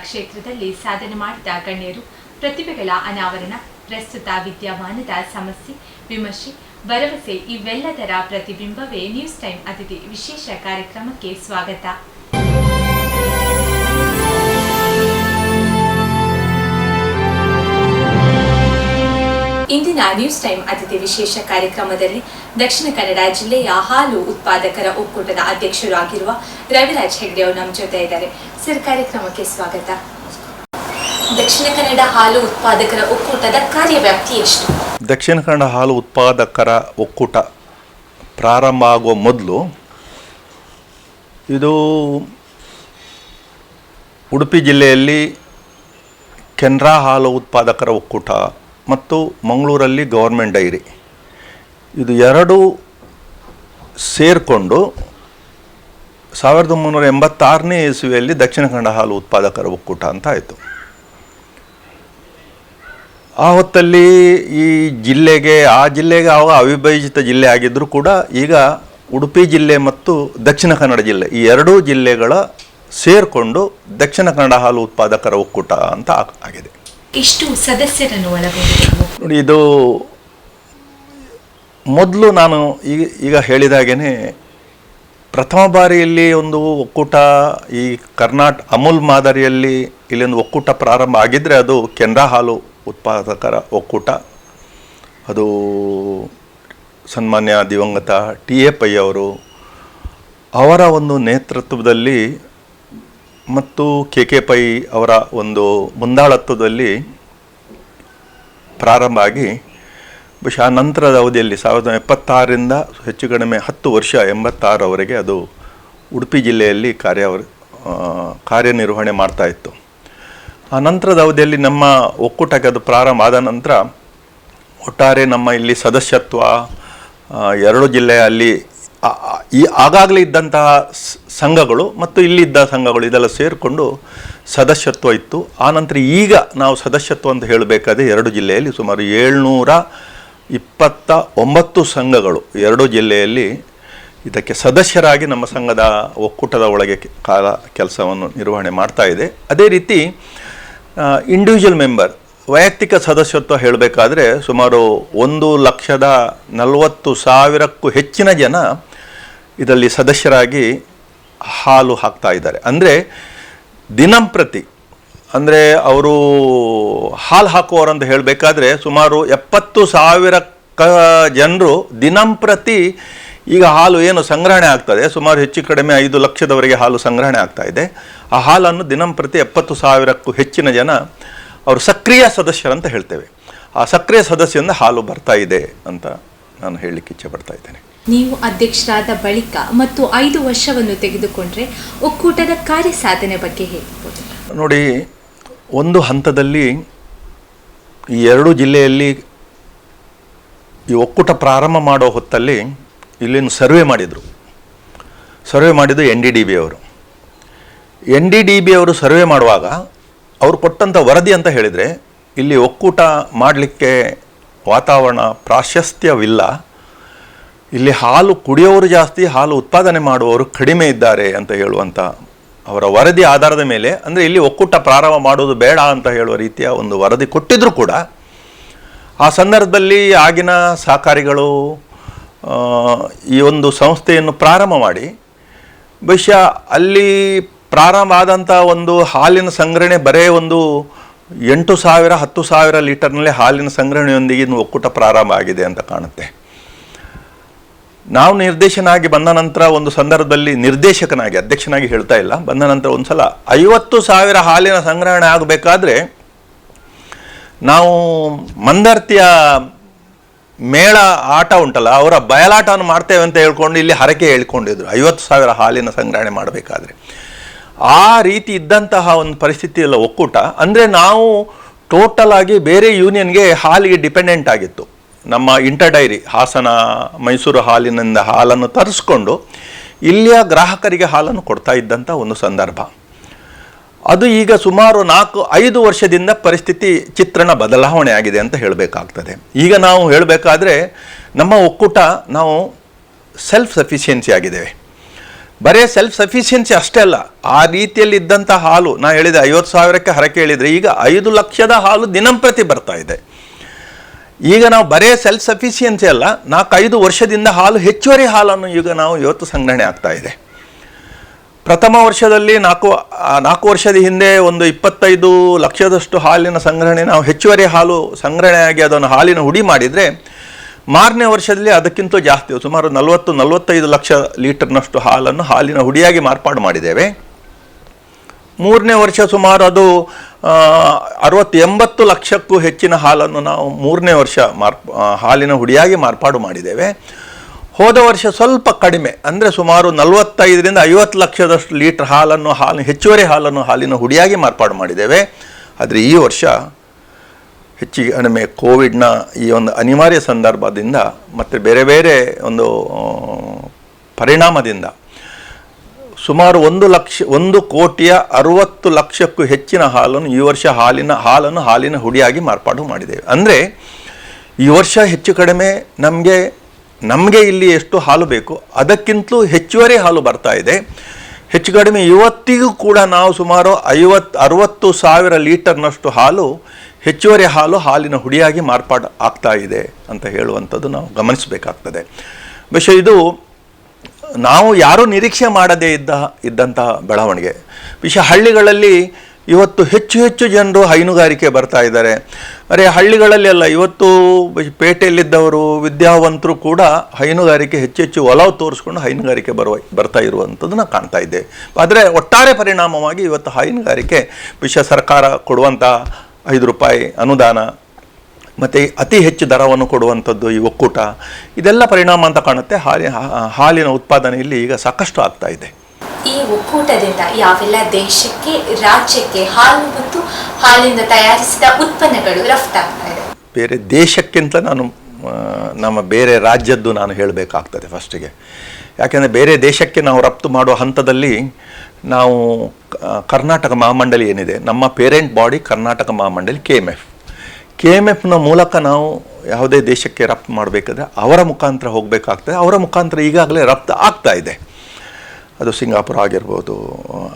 ಕ್ಷೇತ್ರದಲ್ಲಿ ಸಾಧನೆ ಮಾಡಿದ ಗಣ್ಯರು, ಪ್ರತಿಭೆಗಳ ಅನಾವರಣ, ಪ್ರಸ್ತುತ ವಿದ್ಯಮಾನದ ಸಮಸ್ಯೆ, ವಿಮರ್ಶೆ, ಭರವಸೆ ಇವೆಲ್ಲದರ ಪ್ರತಿಬಿಂಬವೇ ನ್ಯೂಸ್ ಟೈಮ್ ಅತಿಥಿ ವಿಶೇಷ ಕಾರ್ಯಕ್ರಮಕ್ಕೆ ಸ್ವಾಗತ. ಇಂದಿನ ನ್ಯೂಸ್ ಟೈಮ್ ಅತಿಥಿ ವಿಶೇಷ ಕಾರ್ಯಕ್ರಮದಲ್ಲಿ ದಕ್ಷಿಣ ಕನ್ನಡ ಜಿಲ್ಲೆಯ ಹಾಲು ಉತ್ಪಾದಕರ ಒಕ್ಕೂಟದ ಅಧ್ಯಕ್ಷರು ಆಗಿರುವ ರವಿರಾಜ್ ಹೆಗ್ಡೆ ಅವರು ನಮ್ಮ ಜೊತೆ ಇದ್ದಾರೆ. ಸರ್, ಕಾರ್ಯಕ್ರಮಕ್ಕೆ ಸ್ವಾಗತ. ದಕ್ಷಿಣ ಕನ್ನಡ ಹಾಲು ಉತ್ಪಾದಕರ ಒಕ್ಕೂಟದ ಕಾರ್ಯವ್ಯಾಪ್ತಿ ಎಷ್ಟು? ದಕ್ಷಿಣ ಕನ್ನಡ ಹಾಲು ಉತ್ಪಾದಕರ ಒಕ್ಕೂಟ ಪ್ರಾರಂಭ ಆಗುವ ಮೊದಲು ಇದು ಉಡುಪಿ ಜಿಲ್ಲೆಯಲ್ಲಿ ಕೆನರಾ ಹಾಲು ಉತ್ಪಾದಕರ ಒಕ್ಕೂಟ ಮತ್ತು ಮಂಗಳೂರಲ್ಲಿ ಗೌರ್ಮೆಂಟ್ ಡೈರಿ, ಇದು ಎರಡೂ ಸೇರಿಕೊಂಡು 1986ನೇ ಇಸ್ವಿಯಲ್ಲಿ ದಕ್ಷಿಣ ಕನ್ನಡ ಹಾಲು ಉತ್ಪಾದಕರ ಒಕ್ಕೂಟ ಅಂತ ಆಯಿತು. ಆ ಹೊತ್ತಲ್ಲಿ ಈ ಜಿಲ್ಲೆಗೆ ಆವಾಗ ಅವಿಭಜಿತ ಜಿಲ್ಲೆ ಆಗಿದ್ದರೂ ಕೂಡ ಈಗ ಉಡುಪಿ ಜಿಲ್ಲೆ ಮತ್ತು ದಕ್ಷಿಣ ಕನ್ನಡ ಜಿಲ್ಲೆ ಈ ಎರಡೂ ಜಿಲ್ಲೆಗಳ ಸೇರಿಕೊಂಡು ದಕ್ಷಿಣ ಕನ್ನಡ ಹಾಲು ಉತ್ಪಾದಕರ ಒಕ್ಕೂಟ ಅಂತ ಆಗಿದೆ. ಇಷ್ಟು ಸದಸ್ಯರನ್ನು ಒಳಗೊಂಡಿದೆ ನೋಡಿ, ಇದು ಮೊದಲು ನಾನು ಈಗ ಹೇಳಿದಾಗೇ ಪ್ರಥಮ ಬಾರಿಯಲ್ಲಿ ಒಂದು ಒಕ್ಕೂಟ ಈ ಅಮೂಲ್ ಮಾದರಿಯಲ್ಲಿ ಇಲ್ಲೊಂದು ಒಕ್ಕೂಟ ಪ್ರಾರಂಭ ಆಗಿದ್ದರೆ ಅದು ಕೆನರಾ ಹಾಲು ಉತ್ಪಾದಕರ ಒಕ್ಕೂಟ. ಅದು ಸನ್ಮಾನ್ಯ ದಿವಂಗತ ಟಿ.ಎ. ಪೈ ಅವರ ಒಂದು ನೇತೃತ್ವದಲ್ಲಿ ಮತ್ತು ಕೆ ಪೈ ಅವರ ಒಂದು ಮುಂದಾಳತ್ವದಲ್ಲಿ ಪ್ರಾರಂಭ ಆಗಿ ಬಹುಶಃ ಆ ನಂತರದ ಅವಧಿಯಲ್ಲಿ 1976ರಿಂದ ಹೆಚ್ಚು ಕಡಿಮೆ 10 ವರ್ಷ 86ರವರೆಗೆ ಅದು ಉಡುಪಿ ಜಿಲ್ಲೆಯಲ್ಲಿ ಕಾರ್ಯನಿರ್ವಹಣೆ ಮಾಡ್ತಾಯಿತ್ತು. ಆ ನಂತರದ ಅವಧಿಯಲ್ಲಿ ನಮ್ಮ ಒಕ್ಕೂಟಕ್ಕೆ ಅದು ಪ್ರಾರಂಭ ಆದ ನಂತರ ಒಟ್ಟಾರೆ ನಮ್ಮ ಇಲ್ಲಿ ಸದಸ್ಯತ್ವ ಎರಡು ಜಿಲ್ಲೆಯಲ್ಲಿ ಆಗಾಗಲೇ ಇದ್ದಂತಹ ಸಂಘಗಳು ಮತ್ತು ಇಲ್ಲಿದ್ದ ಸಂಘಗಳು ಇದೆಲ್ಲ ಸೇರಿಕೊಂಡು ಸದಸ್ಯತ್ವ ಇತ್ತು. ಆನಂತರ ಈಗ ನಾವು ಸದಸ್ಯತ್ವ ಅಂತ ಹೇಳಬೇಕಾದ್ರೆ ಎರಡು ಜಿಲ್ಲೆಯಲ್ಲಿ ಸುಮಾರು 729 ಸಂಘಗಳು ಎರಡು ಜಿಲ್ಲೆಯಲ್ಲಿ ಇದಕ್ಕೆ ಸದಸ್ಯರಾಗಿ ನಮ್ಮ ಸಂಘದ ಒಕ್ಕೂಟದ ಒಳಗೆ ಕೆಲಸವನ್ನು ನಿರ್ವಹಣೆ ಮಾಡ್ತಾ ಇದೆ. ಅದೇ ರೀತಿ ಇಂಡಿವಿಜುವಲ್ ಮೆಂಬರ್ ವೈಯಕ್ತಿಕ ಸದಸ್ಯತ್ವ ಹೇಳಬೇಕಾದ್ರೆ ಸುಮಾರು 1,40,40,000ಕ್ಕೂ ಹೆಚ್ಚಿನ ಜನ ಇದರಲ್ಲಿ ಸದಸ್ಯರಾಗಿ ಹಾಲು ಹಾಕ್ತಾ ಇದ್ದಾರೆ. ಅಂದರೆ ದಿನಂಪ್ರತಿ ಅಂದರೆ ಅವರು ಹಾಲು ಹಾಕುವವರು ಅಂತ ಹೇಳಬೇಕಾದ್ರೆ ಸುಮಾರು 70,000 ಜನರು ದಿನಂಪ್ರತಿ ಈಗ ಹಾಲು ಏನು ಸಂಗ್ರಹಣೆ ಆಗ್ತದೆ, ಸುಮಾರು ಹೆಚ್ಚು ಕಡಿಮೆ 5 ಲಕ್ಷದವರೆಗೆ ಹಾಲು ಸಂಗ್ರಹಣೆ ಆಗ್ತಾ ಇದೆ. ಆ ಹಾಲನ್ನು ದಿನಂಪ್ರತಿ 70,000ಕ್ಕೂ ಹೆಚ್ಚಿನ ಜನ ಅವರು ಸಕ್ರಿಯ ಸದಸ್ಯರಂತ ಹೇಳ್ತೇವೆ. ಆ ಸಕ್ರಿಯ ಸದಸ್ಯರಿಂದ ಹಾಲು ಬರ್ತಾ ಇದೆ ಅಂತ ನಾನು ಹೇಳಲಿಕ್ಕೆ ಇಚ್ಛೆ ಪಡ್ತಾ ಇದ್ದೇನೆ. ನೀವು ಅಧ್ಯಕ್ಷರಾದ ಬಳಿಕ ಮತ್ತು 5 ವರ್ಷವನ್ನು ತೆಗೆದುಕೊಂಡ್ರೆ ಒಕ್ಕೂಟದ ಕಾರ್ಯ ಸಾಧನೆ ಬಗ್ಗೆ ಹೇಳ್ಬೋದು. ನೋಡಿ, ಒಂದು ಹಂತದಲ್ಲಿ ಈ ಎರಡು ಜಿಲ್ಲೆಯಲ್ಲಿ ಈ ಒಕ್ಕೂಟ ಪ್ರಾರಂಭ ಮಾಡೋ ಹೊತ್ತಲ್ಲಿ ಇಲ್ಲಿನ ಸರ್ವೆ ಮಾಡಿದ್ದು NDDB ಅವರು. NDDB ಅವರು ಸರ್ವೆ ಮಾಡುವಾಗ ಅವರು ಕೊಟ್ಟಂಥ ವರದಿ ಅಂತ ಹೇಳಿದರೆ ಇಲ್ಲಿ ಒಕ್ಕೂಟ ಮಾಡಲಿಕ್ಕೆ ವಾತಾವರಣ ಪ್ರಾಶಸ್ತ್ಯವಿಲ್ಲ, ಇಲ್ಲಿ ಹಾಲು ಕುಡಿಯೋರು ಜಾಸ್ತಿ, ಹಾಲು ಉತ್ಪಾದನೆ ಮಾಡುವವರು ಕಡಿಮೆ ಇದ್ದಾರೆ ಅಂತ ಹೇಳುವಂಥ ಅವರ ವರದಿ ಆಧಾರದ ಮೇಲೆ, ಅಂದರೆ ಇಲ್ಲಿ ಒಕ್ಕೂಟ ಪ್ರಾರಂಭ ಮಾಡೋದು ಬೇಡ ಅಂತ ಹೇಳುವ ರೀತಿಯ ಒಂದು ವರದಿ ಕೊಟ್ಟಿದ್ದರೂ ಕೂಡ ಆ ಸಂದರ್ಭದಲ್ಲಿ ಆಗಿನ ಸಹಕಾರಿಗಳು ಈ ಒಂದು ಸಂಸ್ಥೆಯನ್ನು ಪ್ರಾರಂಭ ಮಾಡಿ ಬಹುಶಃ ಅಲ್ಲಿ ಪ್ರಾರಂಭ ಆದಂಥ ಒಂದು ಹಾಲಿನ ಸಂಗ್ರಹಣೆ ಬರೇ ಒಂದು 8,000-10,000 ಲೀಟರ್ನಲ್ಲೇ ಹಾಲಿನ ಸಂಗ್ರಹಣೆಯೊಂದಿಗೆ ಒಕ್ಕೂಟ ಪ್ರಾರಂಭ ಆಗಿದೆ ಅಂತ ಕಾಣುತ್ತೆ. ನಾವು ನಿರ್ದೇಶನಾಗಿ ಬಂದ ನಂತರ ಒಂದು ಸಂದರ್ಭದಲ್ಲಿ ನಿರ್ದೇಶಕನಾಗಿ ಅಧ್ಯಕ್ಷನಾಗಿ ಹೇಳ್ತಾ ಇಲ್ಲ, ಬಂದ ನಂತರ ಒಂದು ಸಲ 50,000 ಹಾಲಿನ ಸಂಗ್ರಹಣೆ ಆಗಬೇಕಾದ್ರೆ ನಾವು ಮಂದರ್ತಿಯ ಮೇಳ ಆಟ ಉಂಟಲ್ಲ, ಅವರ ಬಯಲಾಟವನ್ನು ಮಾಡ್ತೇವೆ ಅಂತ ಹೇಳ್ಕೊಂಡು ಇಲ್ಲಿ ಹರಕೆ ಹೇಳ್ಕೊಂಡಿದ್ರು 50,000 ಹಾಲಿನ ಸಂಗ್ರಹಣೆ ಮಾಡಬೇಕಾದ್ರೆ. ಆ ರೀತಿ ಇದ್ದಂತಹ ಒಂದು ಪರಿಸ್ಥಿತಿಯಲ್ಲ ಒಕ್ಕೂಟ. ಅಂದರೆ ನಾವು ಟೋಟಲ್ ಆಗಿ ಬೇರೆ ಯೂನಿಯನ್ಗೆ ಹಾಲಿಗೆ ಡಿಪೆಂಡೆಂಟ್ ಆಗಿತ್ತು. ನಮ್ಮ ಇಂಟರ್ ಡೈರಿ ಹಾಸನ ಮೈಸೂರು ಹಾಲಿನಿಂದ ಹಾಲನ್ನು ತರಿಸ್ಕೊಂಡು ಇಲ್ಲಿಯ ಗ್ರಾಹಕರಿಗೆ ಹಾಲನ್ನು ಕೊಡ್ತಾ ಇದ್ದಂಥ ಒಂದು ಸಂದರ್ಭ. ಅದು ಈಗ ಸುಮಾರು 4-5 ವರ್ಷದಿಂದ ಪರಿಸ್ಥಿತಿ ಚಿತ್ರಣ ಬದಲಾವಣೆ ಆಗಿದೆ ಅಂತ ಹೇಳಬೇಕಾಗ್ತದೆ. ಈಗ ನಾವು ಹೇಳಬೇಕಾದ್ರೆ ನಮ್ಮ ಒಕ್ಕೂಟ ನಾವು ಸೆಲ್ಫ್ ಸಫಿಷಿಯನ್ಸಿ ಆಗಿದ್ದೇವೆ. ಬರೇ ಸೆಲ್ಫ್ ಸಫಿಷಿಯನ್ಸಿ ಅಷ್ಟೇ ಅಲ್ಲ, ಆ ರೀತಿಯಲ್ಲಿ ಇದ್ದಂಥ ಹಾಲು, ನಾನು ಹೇಳಿದೆ 50,000ಕ್ಕೆ ಹರಕೆ ಹೇಳಿದರೆ ಈಗ 5 ಲಕ್ಷದ ಹಾಲು ದಿನಂಪ್ರತಿ ಬರ್ತಾ ಇದೆ. ಈಗ ನಾವು ಬರೇ ಸೆಲ್ಫ್ ಸಫಿಷಿಯನ್ಸಿ ಅಲ್ಲ, 4-5 ವರ್ಷದಿಂದ ಹಾಲು ಹೆಚ್ಚುವರಿ ಹಾಲನ್ನು ಈಗ ನಾವು ಇವತ್ತು ಸಂಗ್ರಹಣೆ ಆಗ್ತಾ ಇದೆ. ಪ್ರಥಮ ವರ್ಷದಲ್ಲಿ 4 ವರ್ಷದ ಹಿಂದೆ ಒಂದು 25 ಲಕ್ಷದಷ್ಟು ಹಾಲಿನ ಸಂಗ್ರಹಣೆ, ನಾವು ಹೆಚ್ಚುವರಿ ಹಾಲು ಸಂಗ್ರಹಣೆಯಾಗಿ ಅದನ್ನು ಹಾಲಿನ ಹುಡಿ ಮಾಡಿದರೆ, ಮಾರನೇ ವರ್ಷದಲ್ಲಿ ಅದಕ್ಕಿಂತ ಜಾಸ್ತಿ ಸುಮಾರು 40-45 ಲಕ್ಷ ಲೀಟರ್ನಷ್ಟು ಹಾಲನ್ನು ಹಾಲಿನ ಹುಡಿಯಾಗಿ ಮಾರ್ಪಾಡು ಮಾಡಿದ್ದೇವೆ. 3ನೇ ವರ್ಷ ಸುಮಾರು ಅದು 60-80 ಲಕ್ಷಕ್ಕೂ ಹೆಚ್ಚಿನ ಹಾಲನ್ನು ನಾವು 3ನೇ ವರ್ಷ ಹಾಲಿನ ಹುಡಿಯಾಗಿ ಮಾರ್ಪಾಡು ಮಾಡಿದ್ದೇವೆ. ಹೋದ ವರ್ಷ ಸ್ವಲ್ಪ ಕಡಿಮೆ, ಅಂದರೆ ಸುಮಾರು 45-50 ಲಕ್ಷದಷ್ಟು ಲೀಟರ್ ಹೆಚ್ಚುವರಿ ಹಾಲನ್ನು ಹಾಲಿನ ಹುಡಿಯಾಗಿ ಮಾರ್ಪಾಡು ಮಾಡಿದ್ದೇವೆ. ಆದರೆ ಈ ವರ್ಷ ಹೆಚ್ಚಿಗೆ ಕಡಿಮೆ ಕೋವಿಡ್ನ ಈ ಒಂದು ಅನಿವಾರ್ಯ ಸಂದರ್ಭದಿಂದ ಮತ್ತು ಬೇರೆ ಬೇರೆ ಒಂದು ಪರಿಣಾಮದಿಂದ ಸುಮಾರು 1,60,00,000ಕ್ಕೂ ಹೆಚ್ಚಿನ ಹಾಲನ್ನು ಈ ವರ್ಷ ಹಾಲಿನ ಹುಡಿಯಾಗಿ ಮಾರ್ಪಾಡು ಮಾಡಿದ್ದೇವೆ. ಅಂದರೆ ಈ ವರ್ಷ ಹೆಚ್ಚು ಕಡಿಮೆ ನಮಗೆ ಇಲ್ಲಿ ಎಷ್ಟು ಹಾಲು ಬೇಕು ಅದಕ್ಕಿಂತಲೂ ಹೆಚ್ಚುವರಿ ಹಾಲು ಬರ್ತಾ ಇದೆ. ಹೆಚ್ಚು ಕಡಿಮೆ ಇವತ್ತಿಗೂ ಕೂಡ ನಾವು ಸುಮಾರು 50-60 ಸಾವಿರ ಲೀಟರ್ನಷ್ಟು ಹೆಚ್ಚುವರಿ ಹಾಲಿನ ಹುಡಿಯಾಗಿ ಮಾರ್ಪಾಡು ಆಗ್ತಾ ಇದೆ ಅಂತ ಹೇಳುವಂಥದ್ದು ನಾವು ಗಮನಿಸಬೇಕಾಗ್ತದೆ. ಬಹುಶಃ ಇದು ನಾವು ಯಾರೂ ನಿರೀಕ್ಷೆ ಮಾಡದೇ ಇದ್ದಂತಹ ಬೆಳವಣಿಗೆ. ವಿಶೇಷ ಹಳ್ಳಿಗಳಲ್ಲಿ ಇವತ್ತು ಹೆಚ್ಚು ಜನರು ಹೈನುಗಾರಿಕೆ ಬರ್ತಾ ಇದ್ದಾರೆ. ಹಳ್ಳಿಗಳಲ್ಲಿ ಅಲ್ಲ, ಇವತ್ತು ಪೇಟೆಯಲ್ಲಿದ್ದವರು ವಿದ್ಯಾವಂತರು ಕೂಡ ಹೈನುಗಾರಿಕೆ ಹೆಚ್ಚು ಒಲವು ತೋರಿಸ್ಕೊಂಡು ಹೈನುಗಾರಿಕೆ ಬರ್ತಾ ಇರುವಂಥದ್ದನ್ನು ಕಾಣ್ತಾ ಇದ್ದೇವೆ. ಆದರೆ ಒಟ್ಟಾರೆ ಪರಿಣಾಮವಾಗಿ ಇವತ್ತು ಹೈನುಗಾರಿಕೆ ವಿಶೇಷ ಸರ್ಕಾರ ಕೊಡುವಂಥ 5 ರೂಪಾಯಿ ಅನುದಾನ ಮತ್ತು ಅತಿ ಹೆಚ್ಚು ದರವನ್ನು ಕೊಡುವಂಥದ್ದು, ಈ ಒಕ್ಕೂಟ, ಇದೆಲ್ಲ ಪರಿಣಾಮ ಅಂತ ಕಾಣುತ್ತೆ. ಹಾಲಿನ ಉತ್ಪಾದನೆಯಲ್ಲಿ ಈಗ ಸಾಕಷ್ಟು ಆಗ್ತಾ ಇದೆ. ಈ ಒಕ್ಕೂಟದಿಂದ ಯಾವೆಲ್ಲ ದೇಶಕ್ಕೆ, ರಾಜ್ಯಕ್ಕೆ ಹಾಲು ಮತ್ತು ಹಾಲಿಂದ ತಯಾರಿಸಿದ ಉತ್ಪನ್ನಗಳು ರಫ್ತಾಗ್ತಾ ಇದೆ? ಬೇರೆ ದೇಶಕ್ಕಿಂತ ನಮ್ಮ ಬೇರೆ ರಾಜ್ಯದ್ದು ನಾನು ಹೇಳಬೇಕಾಗ್ತದೆ ಫಸ್ಟಿಗೆ. ಯಾಕೆಂದರೆ ಬೇರೆ ದೇಶಕ್ಕೆ ನಾವು ರಫ್ತು ಮಾಡುವ ಹಂತದಲ್ಲಿ ನಾವು ಕರ್ನಾಟಕ ಮಹಾಮಂಡಳಿ ಏನಿದೆ, ನಮ್ಮ ಪೇರೆಂಟ್ ಬಾಡಿ ಕರ್ನಾಟಕ ಮಹಾಮಂಡಳಿ KMFನ ಮೂಲಕ ನಾವು ಯಾವುದೇ ದೇಶಕ್ಕೆ ರಫ್ತು ಮಾಡಬೇಕಾದ್ರೆ ಅವರ ಮುಖಾಂತರ ಹೋಗಬೇಕಾಗ್ತದೆ. ಅವರ ಮುಖಾಂತರ ಈಗಾಗಲೇ ರಫ್ತು ಆಗ್ತಾ ಇದೆ. ಅದು ಸಿಂಗಾಪುರ ಆಗಿರ್ಬೋದು,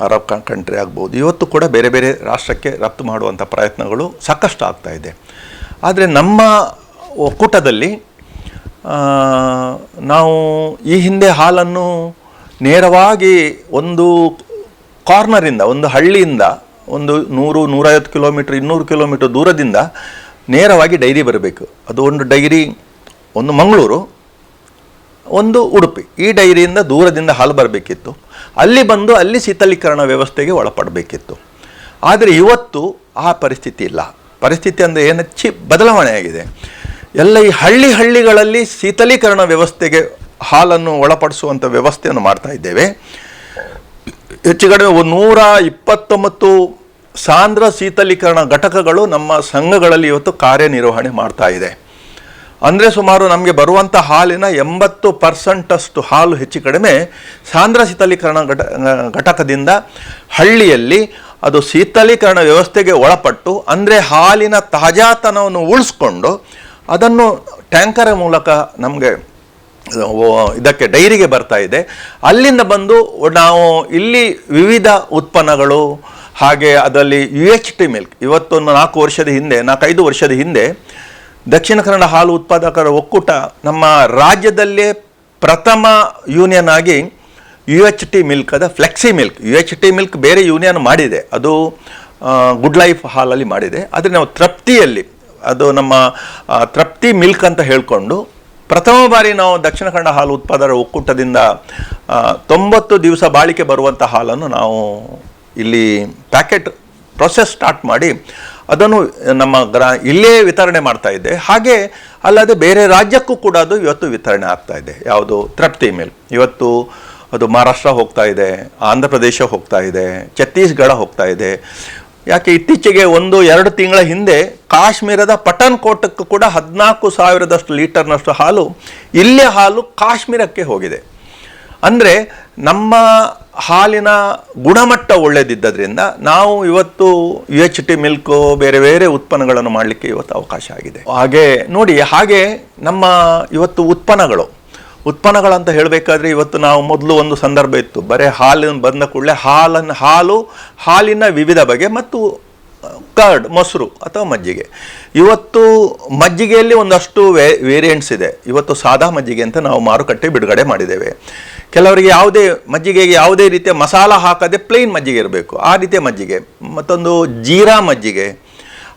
ಅರಬ್ ಕಂಟ್ರಿ ಆಗ್ಬೋದು, ಇವತ್ತು ಕೂಡ ಬೇರೆ ಬೇರೆ ರಾಷ್ಟ್ರಕ್ಕೆ ರಫ್ತು ಮಾಡುವಂಥ ಪ್ರಯತ್ನಗಳು ಸಾಕಷ್ಟು ಆಗ್ತಾ ಇದೆ. ಆದರೆ ನಮ್ಮ ಒಕ್ಕೂಟದಲ್ಲಿ ನಾವು ಈ ಹಿಂದೆ ಹಾಲನ್ನು ನೇರವಾಗಿ ಒಂದು ಕಾರ್ನರಿಂದ, ಒಂದು ಹಳ್ಳಿಯಿಂದ ಒಂದು 100-150 ಕಿಲೋಮೀಟ್ರ್ 200 ಕಿಲೋಮೀಟ್ರ್ ದೂರದಿಂದ ನೇರವಾಗಿ ಡೈರಿ ಬರಬೇಕು. ಅದು ಒಂದು ಡೈರಿ, ಒಂದು ಮಂಗಳೂರು, ಒಂದು ಉಡುಪಿ, ಈ ಡೈರಿಯಿಂದ ದೂರದಿಂದ ಹಾಲು ಬರಬೇಕಿತ್ತು. ಅಲ್ಲಿ ಶೀತಲೀಕರಣ ವ್ಯವಸ್ಥೆಗೆ ಒಳಪಡಬೇಕಿತ್ತು. ಆದರೆ ಇವತ್ತು ಆ ಪರಿಸ್ಥಿತಿ ಇಲ್ಲ. ಪರಿಸ್ಥಿತಿ ಅಂದರೆ ಏನಚ್ಚಿ ಬದಲಾವಣೆ ಆಗಿದೆ. ಎಲ್ಲ ಈ ಹಳ್ಳಿಗಳಲ್ಲಿ ಶೀತಲೀಕರಣ ವ್ಯವಸ್ಥೆಗೆ ಹಾಲನ್ನು ಒಳಪಡಿಸುವಂಥ ವ್ಯವಸ್ಥೆಯನ್ನು ಮಾಡ್ತಾ ಇದ್ದೇವೆ. ಹೆಚ್ಚು ಕಡಿಮೆ 129 ಸಾಂದ್ರ ಶೀತಲೀಕರಣ ಘಟಕಗಳು ನಮ್ಮ ಸಂಘಗಳಲ್ಲಿ ಇವತ್ತು ಕಾರ್ಯನಿರ್ವಹಣೆ ಮಾಡ್ತಾ ಇದೆ. ಅಂದರೆ ಸುಮಾರು ನಮಗೆ ಬರುವಂಥ ಹಾಲಿನ 80% ಹಾಲು ಹೆಚ್ಚು ಕಡಿಮೆ ಸಾಂದ್ರ ಶೀತಲೀಕರಣ ಘಟಕದಿಂದ ಹಳ್ಳಿಯಲ್ಲಿ ಅದು ಶೀತಲೀಕರಣ ವ್ಯವಸ್ಥೆಗೆ ಒಳಪಟ್ಟು, ಅಂದರೆ ಹಾಲಿನ ತಾಜಾತನವನ್ನು ಉಳಿಸ್ಕೊಂಡು ಅದನ್ನು ಟ್ಯಾಂಕರ್ ಮೂಲಕ ನಮಗೆ ಇದಕ್ಕೆ ಡೈರಿಗೆ ಬರ್ತಾ ಇದೆ. ಅಲ್ಲಿಂದ ಬಂದು ನಾವು ಇಲ್ಲಿ ವಿವಿಧ ಉತ್ಪನ್ನಗಳು, ಹಾಗೆ ಅದರಲ್ಲಿ UHT ಮಿಲ್ಕ್, ಇವತ್ತೊಂದು 4-5 ವರ್ಷದ ಹಿಂದೆ ದಕ್ಷಿಣ ಕನ್ನಡ ಹಾಲು ಉತ್ಪಾದಕರ ಒಕ್ಕೂಟ ನಮ್ಮ ರಾಜ್ಯದಲ್ಲೇ ಪ್ರಥಮ ಯೂನಿಯನ್ ಆಗಿ UHT ಮಿಲ್ಕದ ಫ್ಲೆಕ್ಸಿ ಮಿಲ್ಕ್, UHT ಮಿಲ್ಕ್ ಬೇರೆ ಯೂನಿಯನ್ ಮಾಡಿದೆ, ಅದು ಗುಡ್ ಲೈಫ್ ಹಾಲಲ್ಲಿ ಮಾಡಿದೆ. ಆದರೆ ನಾವು ತೃಪ್ತಿಯಲ್ಲಿ, ಅದು ನಮ್ಮ ತೃಪ್ತಿ ಮಿಲ್ಕ್ ಅಂತ ಹೇಳಿಕೊಂಡು ಪ್ರಥಮ ಬಾರಿ ನಾವು ದಕ್ಷಿಣ ಕನ್ನಡ ಹಾಲು ಉತ್ಪಾದಕರ ಒಕ್ಕೂಟದಿಂದ 90 ದಿವಸ ಬಾಳಿಕೆ ಬರುವಂಥ ಹಾಲನ್ನು ನಾವು ಇಲ್ಲಿ ಪ್ಯಾಕೆಟ್ ಪ್ರೊಸೆಸ್ ಸ್ಟಾರ್ಟ್ ಮಾಡಿ ಅದನ್ನು ನಮ್ಮ ಇಲ್ಲೇ ವಿತರಣೆ ಮಾಡ್ತಾ ಇದ್ದೆ. ಹಾಗೆ ಅಲ್ಲದೆ ಬೇರೆ ರಾಜ್ಯಕ್ಕೂ ಕೂಡ ಅದು ಇವತ್ತು ವಿತರಣೆ ಆಗ್ತಾ ಇದೆ. ಯಾವುದು ತೃಪ್ತಿ ಮಿಲ್ಕ್ ಇವತ್ತು ಅದು ಮಹಾರಾಷ್ಟ್ರ ಹೋಗ್ತಾ ಇದೆ, ಆಂಧ್ರ ಪ್ರದೇಶ ಹೋಗ್ತಾ ಇದೆ, ಛತ್ತೀಸ್ಗಢ ಹೋಗ್ತಾ ಇದೆ. ಯಾಕೆ ಇತ್ತೀಚೆಗೆ 1-2 ತಿಂಗಳ ಹಿಂದೆ ಕಾಶ್ಮೀರದ ಪಠಾನ್ಕೋಟಕ್ಕೂ ಕೂಡ 14,000 ಲೀಟರ್ನಷ್ಟು ಇಲ್ಲೇ ಹಾಲು ಕಾಶ್ಮೀರಕ್ಕೆ ಹೋಗಿದೆ. ಅಂದರೆ ನಮ್ಮ ಹಾಲಿನ ಗುಣಮಟ್ಟ ಒಳ್ಳೆಯದಿದ್ದರಿಂದ ನಾವು ಇವತ್ತು UHT ಮಿಲ್ಕು ಬೇರೆ ಬೇರೆ ಉತ್ಪನ್ನಗಳನ್ನು ಮಾಡಲಿಕ್ಕೆ ಇವತ್ತು ಅವಕಾಶ ಆಗಿದೆ. ಹಾಗೆ ನೋಡಿ, ಹಾಗೆ ನಮ್ಮ ಇವತ್ತು ಉತ್ಪನ್ನಗಳು ಉತ್ಪನ್ನಗಳಂತ ಹೇಳಬೇಕಾದ್ರೆ ಇವತ್ತು ನಾವು ಮೊದಲು ಒಂದು ಸಂದರ್ಭ ಇತ್ತು, ಬರೀ ಹಾಲಿನ ಬಂದ ಕೂಡಲೇ ಹಾಲಿನ ವಿವಿಧ ಬಗೆ ಮತ್ತು ಕರ್ಡ್, ಮೊಸರು ಅಥವಾ ಮಜ್ಜಿಗೆ. ಇವತ್ತು ಮಜ್ಜಿಗೆಯಲ್ಲಿ ಒಂದಷ್ಟು ವೇರಿಯಂಟ್ಸ್ ಇದೆ. ಇವತ್ತು ಸಾದಾ ಮಜ್ಜಿಗೆ ಅಂತ ನಾವು ಮಾರುಕಟ್ಟೆ ಬಿಡುಗಡೆ ಮಾಡಿದ್ದೇವೆ. ಕೆಲವರಿಗೆ ಮಜ್ಜಿಗೆಗೆ ಯಾವುದೇ ರೀತಿಯ ಮಸಾಲ ಹಾಕದೆ ಪ್ಲೇನ್ ಮಜ್ಜಿಗೆ ಇರಬೇಕು, ಆ ರೀತಿಯ ಮಜ್ಜಿಗೆ. ಮತ್ತೊಂದು ಜೀರಾ ಮಜ್ಜಿಗೆ,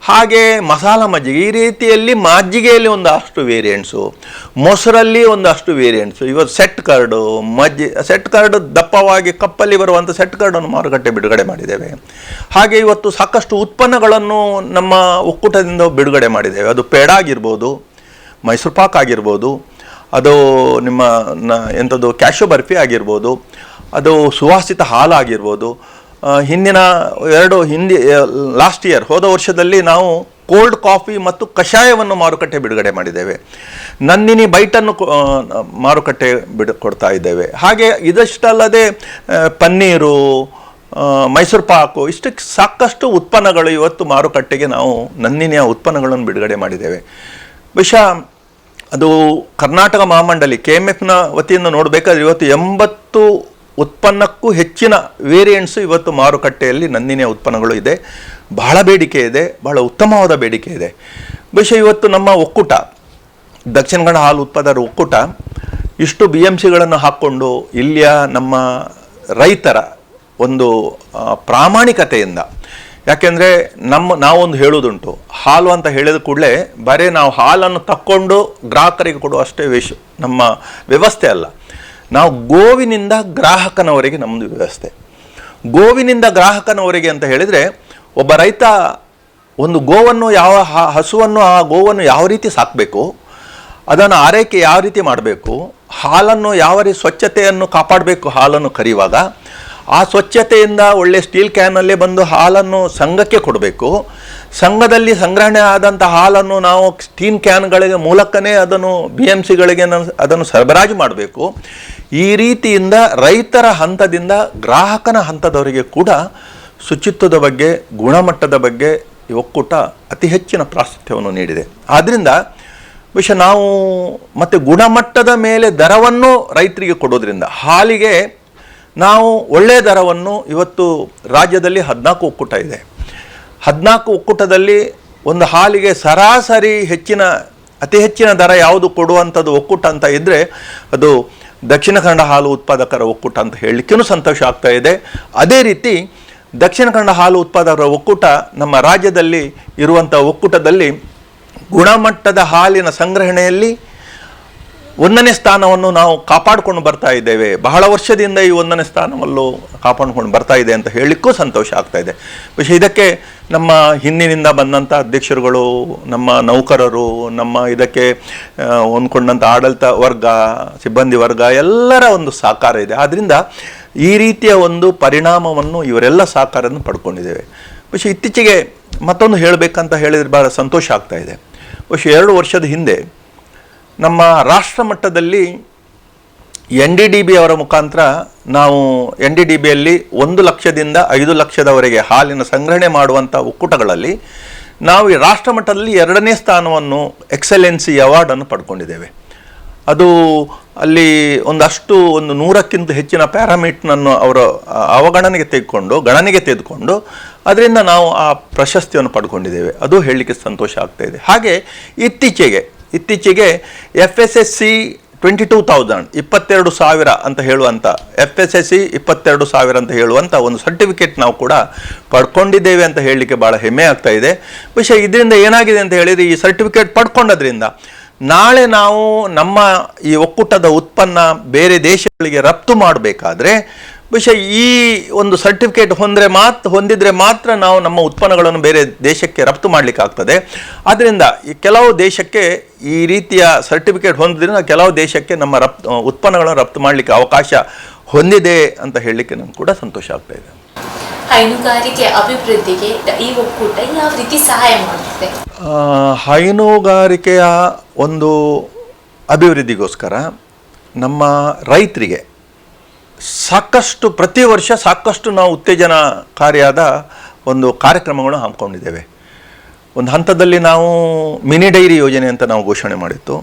ಹಾಗೆ ಮಸಾಲ ಮಜ್ಜಿಗೆ. ಈ ರೀತಿಯಲ್ಲಿ ಮಜ್ಜಿಗೆಯಲ್ಲಿ ಒಂದಷ್ಟು ವೇರಿಯಂಟ್ಸು, ಮೊಸರಲ್ಲಿ ಒಂದಷ್ಟು ವೇರಿಯಂಟ್ಸು. ಇವತ್ತು ಸೆಟ್ ಕರ್ಡ್ ದಪ್ಪವಾಗಿ ಕಪ್ಪಲ್ಲಿ ಬರುವಂಥ ಸೆಟ್ ಕರ್ಡನ್ನು ಮಾರುಕಟ್ಟೆ ಬಿಡುಗಡೆ ಮಾಡಿದ್ದೇವೆ. ಹಾಗೆ ಇವತ್ತು ಸಾಕಷ್ಟು ಉತ್ಪನ್ನಗಳನ್ನು ನಮ್ಮ ಒಕ್ಕೂಟದಿಂದ ಬಿಡುಗಡೆ ಮಾಡಿದ್ದೇವೆ. ಅದು ಪೇಡ ಆಗಿರ್ಬೋದು, ಮೈಸೂರು ಪಾಕ್ ಆಗಿರ್ಬೋದು, ಅದು ನಿಮ್ಮ ಎಂಥದ್ದು ಕ್ಯಾಶು ಬರ್ಫಿ ಆಗಿರ್ಬೋದು, ಅದು ಸುವಾಸಿತ ಹಾಲು ಆಗಿರ್ಬೋದು. ಲಾಸ್ಟ್ ಇಯರ್ ಹೋದ ವರ್ಷದಲ್ಲಿ ನಾವು ಕೋಲ್ಡ್ ಕಾಫಿ ಮತ್ತು ಕಷಾಯವನ್ನು ಮಾರುಕಟ್ಟೆ ಬಿಡುಗಡೆ ಮಾಡಿದ್ದೇವೆ. ನಂದಿನಿ ಬೈಟನ್ನು ಮಾರುಕಟ್ಟೆ ಕೊಡ್ತಾ ಇದ್ದೇವೆ. ಹಾಗೆ ಇದಷ್ಟಲ್ಲದೆ ಪನ್ನೀರು, ಮೈಸೂರು ಪಾಕು, ಇಷ್ಟಕ್ಕೆ ಸಾಕಷ್ಟು ಉತ್ಪನ್ನಗಳು ಇವತ್ತು ಮಾರುಕಟ್ಟೆಗೆ ನಾವು ನಂದಿನಿಯ ಉತ್ಪನ್ನಗಳನ್ನು ಬಿಡುಗಡೆ ಮಾಡಿದ್ದೇವೆ. ಬಹುಶಃ ಅದು ಕರ್ನಾಟಕ ಮಹಾಮಂಡಳಿ KMFನ ವತಿಯಿಂದ ನೋಡಬೇಕಾದ್ರೆ ಇವತ್ತು 80 ಉತ್ಪನ್ನಕ್ಕೂ ಹೆಚ್ಚಿನ ವೇರಿಯಂಟ್ಸು ಇವತ್ತು ಮಾರುಕಟ್ಟೆಯಲ್ಲಿ ನಂದಿನಿಯ ಉತ್ಪನ್ನಗಳು ಇದೆ. ಬಹಳ ಬೇಡಿಕೆ ಇದೆ, ಬಹಳ ಉತ್ತಮವಾದ ಬೇಡಿಕೆ ಇದೆ. ಬಹುಶಃ ಇವತ್ತು ನಮ್ಮ ಒಕ್ಕೂಟ, ದಕ್ಷಿಣ ಕನ್ನಡ ಹಾಲು ಉತ್ಪಾದಕರ ಒಕ್ಕೂಟ, ಇಷ್ಟು BMCಗಳನ್ನು ಹಾಕ್ಕೊಂಡು ಇಲ್ಲಿಯ ನಮ್ಮ ರೈತರ ಒಂದು ಪ್ರಾಮಾಣಿಕತೆಯಿಂದ, ಯಾಕೆಂದರೆ ನಾವೊಂದು ಹೇಳೋದುಂಟು, ಹಾಲು ಅಂತ ಹೇಳಿದ ಕೂಡಲೇ ಬರೀ ನಾವು ಹಾಲನ್ನು ತಕ್ಕೊಂಡು ಗ್ರಾಹಕರಿಗೆ ಕೊಡುವಷ್ಟೇ ನಮ್ಮ ವ್ಯವಸ್ಥೆ ಅಲ್ಲ. ನಾವು ಗೋವಿನಿಂದ ಗ್ರಾಹಕನವರೆಗೆ ನಮ್ಮದು ವ್ಯವಸ್ಥೆ. ಗೋವಿನಿಂದ ಗ್ರಾಹಕನವರೆಗೆ ಅಂತ ಹೇಳಿದರೆ, ಒಬ್ಬ ರೈತ ಒಂದು ಗೋವನ್ನು ಹಸುವನ್ನು ಆ ಗೋವನ್ನು ಯಾವ ರೀತಿ ಸಾಕಬೇಕು, ಅದನ್ನು ಆರೈಕೆ ಯಾವ ರೀತಿ ಮಾಡಬೇಕು, ಹಾಲನ್ನು ಯಾವ ರೀತಿ ಸ್ವಚ್ಛತೆಯನ್ನು ಕಾಪಾಡಬೇಕು, ಹಾಲನ್ನು ಕರೆಯುವಾಗ ಆ ಸ್ವಚ್ಛತೆಯಿಂದ ಒಳ್ಳೆ ಸ್ಟೀಲ್ ಕ್ಯಾನಲ್ಲೇ ಬಂದು ಹಾಲನ್ನು ಸಂಘಕ್ಕೆ ಕೊಡಬೇಕು. ಸಂಘದಲ್ಲಿ ಸಂಗ್ರಹಣೆ ಆದಂಥ ಹಾಲನ್ನು ನಾವು ಸ್ಟೀಲ್ ಕ್ಯಾನ್ಗಳಿಗೆ ಮೂಲಕನೇ ಅದನ್ನು BMCಗಳಿಗೆ ಅದನ್ನು ಸರಬರಾಜು ಮಾಡಬೇಕು. ಈ ರೀತಿಯಿಂದ ರೈತರ ಹಂತದಿಂದ ಗ್ರಾಹಕನ ಹಂತದವರೆಗೆ ಕೂಡ ಶುಚಿತ್ವದ ಬಗ್ಗೆ, ಗುಣಮಟ್ಟದ ಬಗ್ಗೆ ಈ ಒಕ್ಕೂಟ ಅತಿ ಹೆಚ್ಚಿನ ಪ್ರಾಶಸ್ತ್ಯವನ್ನು ನೀಡಿದೆ. ಆದ್ದರಿಂದ ಬಹುಶಃ ನಾವು ಮತ್ತು ಗುಣಮಟ್ಟದ ಮೇಲೆ ದರವನ್ನು ರೈತರಿಗೆ ಕೊಡೋದ್ರಿಂದ ಹಾಲಿಗೆ ನಾವು ಒಳ್ಳೆಯ ದರವನ್ನು ಇವತ್ತು ರಾಜ್ಯದಲ್ಲಿ 14 ಒಕ್ಕೂಟ ಇದೆ. 14 ಒಕ್ಕೂಟದಲ್ಲಿ ಒಂದು ಹಾಲಿಗೆ ಸರಾಸರಿ ಅತಿ ಹೆಚ್ಚಿನ ದರ ಯಾವುದು ಕೊಡುವಂಥದ್ದು ಒಕ್ಕೂಟ ಅಂತ ಇದ್ದರೆ ಅದು ದಕ್ಷಿಣ ಕನ್ನಡ ಹಾಲು ಉತ್ಪಾದಕರ ಒಕ್ಕೂಟ ಅಂತ ಹೇಳಲಿಕ್ಕೂ ಸಂತೋಷ ಆಗ್ತಾ ಇದೆ. ಅದೇ ರೀತಿ ದಕ್ಷಿಣ ಕನ್ನಡ ಹಾಲು ಉತ್ಪಾದಕರ ಒಕ್ಕೂಟ ನಮ್ಮ ರಾಜ್ಯದಲ್ಲಿ ಇರುವಂಥ ಒಕ್ಕೂಟದಲ್ಲಿ ಗುಣಮಟ್ಟದ ಹಾಲಿನ ಸಂಗ್ರಹಣೆಯಲ್ಲಿ 1ನೇ ಸ್ಥಾನವನ್ನು ನಾವು ಕಾಪಾಡಿಕೊಂಡು ಬರ್ತಾ ಇದ್ದೇವೆ. ಬಹಳ ವರ್ಷದಿಂದ ಈ 1ನೇ ಸ್ಥಾನವಲ್ಲೂ ಕಾಪಾಡಿಕೊಂಡು ಬರ್ತಾ ಇದೆ ಅಂತ ಹೇಳಲಿಕ್ಕೂ ಸಂತೋಷ ಆಗ್ತಾ ಇದೆ. ವಿಷಯ ಇದಕ್ಕೆ ನಮ್ಮ ಹಿಂದಿನಿಂದ ಬಂದಂಥ ಅಧ್ಯಕ್ಷರುಗಳು, ನಮ್ಮ ನೌಕರರು, ನಮ್ಮ ಇದಕ್ಕೆ ಹೊಂದ್ಕೊಂಡಂಥ ಆಡಳಿತ ವರ್ಗ, ಸಿಬ್ಬಂದಿ ವರ್ಗ ಎಲ್ಲರ ಒಂದು ಸಹಕಾರ ಇದೆ. ಆದ್ದರಿಂದ ಈ ರೀತಿಯ ಒಂದು ಪರಿಣಾಮವನ್ನು ಇವರೆಲ್ಲ ಸಹಕಾರವನ್ನು ಪಡ್ಕೊಂಡಿದ್ದೇವೆ. ವಿಷಯ ಇತ್ತೀಚೆಗೆ ಮತ್ತೊಂದು ಹೇಳಬೇಕಂತ ಹೇಳಿದರೆ ಭಾಳ ಸಂತೋಷ ಆಗ್ತಾ ಇದೆ. ವಿಷಯ 2 ವರ್ಷದ ಹಿಂದೆ ನಮ್ಮ ರಾಷ್ಟ್ರ ಮಟ್ಟದಲ್ಲಿ NDDB ಅವರ ಮುಖಾಂತರ ನಾವು NDDBಯಲ್ಲಿ 1 ಲಕ್ಷದಿಂದ 5 ಲಕ್ಷದವರೆಗೆ ಹಾಲಿನ ಸಂಗ್ರಹಣೆ ಮಾಡುವಂಥ ಒಕ್ಕೂಟಗಳಲ್ಲಿ ನಾವು ಈ ರಾಷ್ಟ್ರ ಮಟ್ಟದಲ್ಲಿ 2ನೇ ಸ್ಥಾನವನ್ನು ಎಕ್ಸಲೆನ್ಸಿ ಅವಾರ್ಡನ್ನು ಪಡ್ಕೊಂಡಿದ್ದೇವೆ. ಅದು ಅಲ್ಲಿ ಒಂದು 100ಕ್ಕಿಂತ ಹೆಚ್ಚಿನ ಪ್ಯಾರಾಮೀಟರ್ನನ್ನು ಅವರ ಗಣನೆಗೆ ತೆಗೆದುಕೊಂಡು ಅದರಿಂದ ನಾವು ಆ ಪ್ರಶಸ್ತಿಯನ್ನು ಪಡ್ಕೊಂಡಿದ್ದೇವೆ. ಅದು ಹೇಳಲಿಕ್ಕೆ ಸಂತೋಷ ಆಗ್ತಾ ಇದೆ. ಹಾಗೆ ಇತ್ತೀಚೆಗೆ FSSC 22,000 ಅಂತ ಹೇಳುವಂಥ FSSC 22,000 ಅಂತ ಹೇಳುವಂಥ ಒಂದು ಸರ್ಟಿಫಿಕೇಟ್ ನಾವು ಕೂಡ ಪಡ್ಕೊಂಡಿದ್ದೇವೆ ಅಂತ ಹೇಳಲಿಕ್ಕೆ ಭಾಳ ಹೆಮ್ಮೆ ಆಗ್ತಾ ಇದೆ. ವಿಷಯ ಇದರಿಂದ ಏನಾಗಿದೆ ಅಂತ ಹೇಳಿದರೆ, ಈ ಸರ್ಟಿಫಿಕೇಟ್ ಪಡ್ಕೊಂಡದ್ರಿಂದ ನಾಳೆ ನಾವು ನಮ್ಮ ಈ ಒಕ್ಕೂಟದ ಉತ್ಪನ್ನ ಬೇರೆ ದೇಶಗಳಿಗೆ ರಫ್ತು ಮಾಡಬೇಕಾದ್ರೆ ವಿಷಯ ಈ ಒಂದು ಸರ್ಟಿಫಿಕೇಟ್ ಹೊಂದಿದ್ರೆ ಮಾತ್ರ ನಾವು ನಮ್ಮ ಉತ್ಪನ್ನಗಳನ್ನು ಬೇರೆ ದೇಶಕ್ಕೆ ರಫ್ತು ಮಾಡಲಿಕ್ಕೆ ಆಗ್ತದೆ. ಆದ್ದರಿಂದ ಈ ಕೆಲವು ದೇಶಕ್ಕೆ ಈ ರೀತಿಯ ಸರ್ಟಿಫಿಕೇಟ್ ಹೊಂದಿದ್ರೆ ಕೆಲವು ದೇಶಕ್ಕೆ ನಮ್ಮ ಉತ್ಪನ್ನಗಳನ್ನು ರಫ್ತು ಮಾಡಲಿಕ್ಕೆ ಅವಕಾಶ ಹೊಂದಿದೆ ಅಂತ ಹೇಳಲಿಕ್ಕೆ ನಮ್ಗೆ ಕೂಡ ಸಂತೋಷ ಆಗ್ತಾ ಇದೆ. ಹೈನುಗಾರಿಕೆ ಅಭಿವೃದ್ಧಿಗೆ ಈ ಒಕ್ಕೂಟ ಯಾವ ರೀತಿ ಸಹಾಯ ಮಾಡುತ್ತೆ? ಹೈನುಗಾರಿಕೆಯ ಒಂದು ಅಭಿವೃದ್ಧಿಗೋಸ್ಕರ ನಮ್ಮ ರೈತರಿಗೆ ಪ್ರತಿ ವರ್ಷ ಸಾಕಷ್ಟು ನಾವು ಉತ್ತೇಜನಕಾರಿಯಾದ ಒಂದು ಕಾರ್ಯಕ್ರಮಗಳನ್ನು ಹಮ್ಮಿಕೊಂಡಿದ್ದೇವೆ. ಒಂದು ಹಂತದಲ್ಲಿ ನಾವು ಮಿನಿ ಡೈರಿ ಯೋಜನೆ ಅಂತ ನಾವು ಘೋಷಣೆ ಮಾಡಿತ್ತು.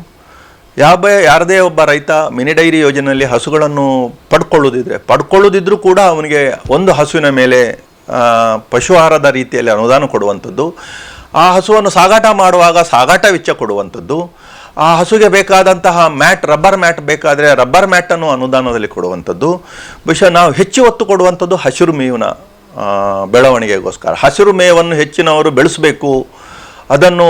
ಯಾರದೇ ಒಬ್ಬ ರೈತ ಮಿನಿ ಡೈರಿ ಯೋಜನೆಯಲ್ಲಿ ಹಸುಗಳನ್ನು ಪಡ್ಕೊಳ್ಳೋದಿದ್ರೂ ಕೂಡ ಅವನಿಗೆ ಒಂದು ಹಸುವಿನ ಮೇಲೆ ಪಶು ಆಹಾರದ ರೀತಿಯಲ್ಲಿ ಅನುದಾನ ಕೊಡುವಂಥದ್ದು, ಆ ಹಸುವನ್ನು ಸಾಗಾಟ ಮಾಡುವಾಗ ಸಾಗಾಟ ವೆಚ್ಚ ಕೊಡುವಂಥದ್ದು, ಆ ಹಸುಗೆ ಬೇಕಾದಂತಹ ರಬ್ಬರ್ ಮ್ಯಾಟ್ ಬೇಕಾದರೆ ರಬ್ಬರ್ ಮ್ಯಾಟನ್ನು ಅನುದಾನದಲ್ಲಿ ಕೊಡುವಂಥದ್ದು. ಬಹುಶಃ ನಾವು ಹೆಚ್ಚು ಒತ್ತು ಕೊಡುವಂಥದ್ದು ಹಸಿರು ಮೇವಿನ ಬೆಳವಣಿಗೆಗೋಸ್ಕರ. ಹಸಿರು ಮೇವನ್ನು ಹೆಚ್ಚಿನವರು ಬೆಳೆಸಬೇಕು, ಅದನ್ನು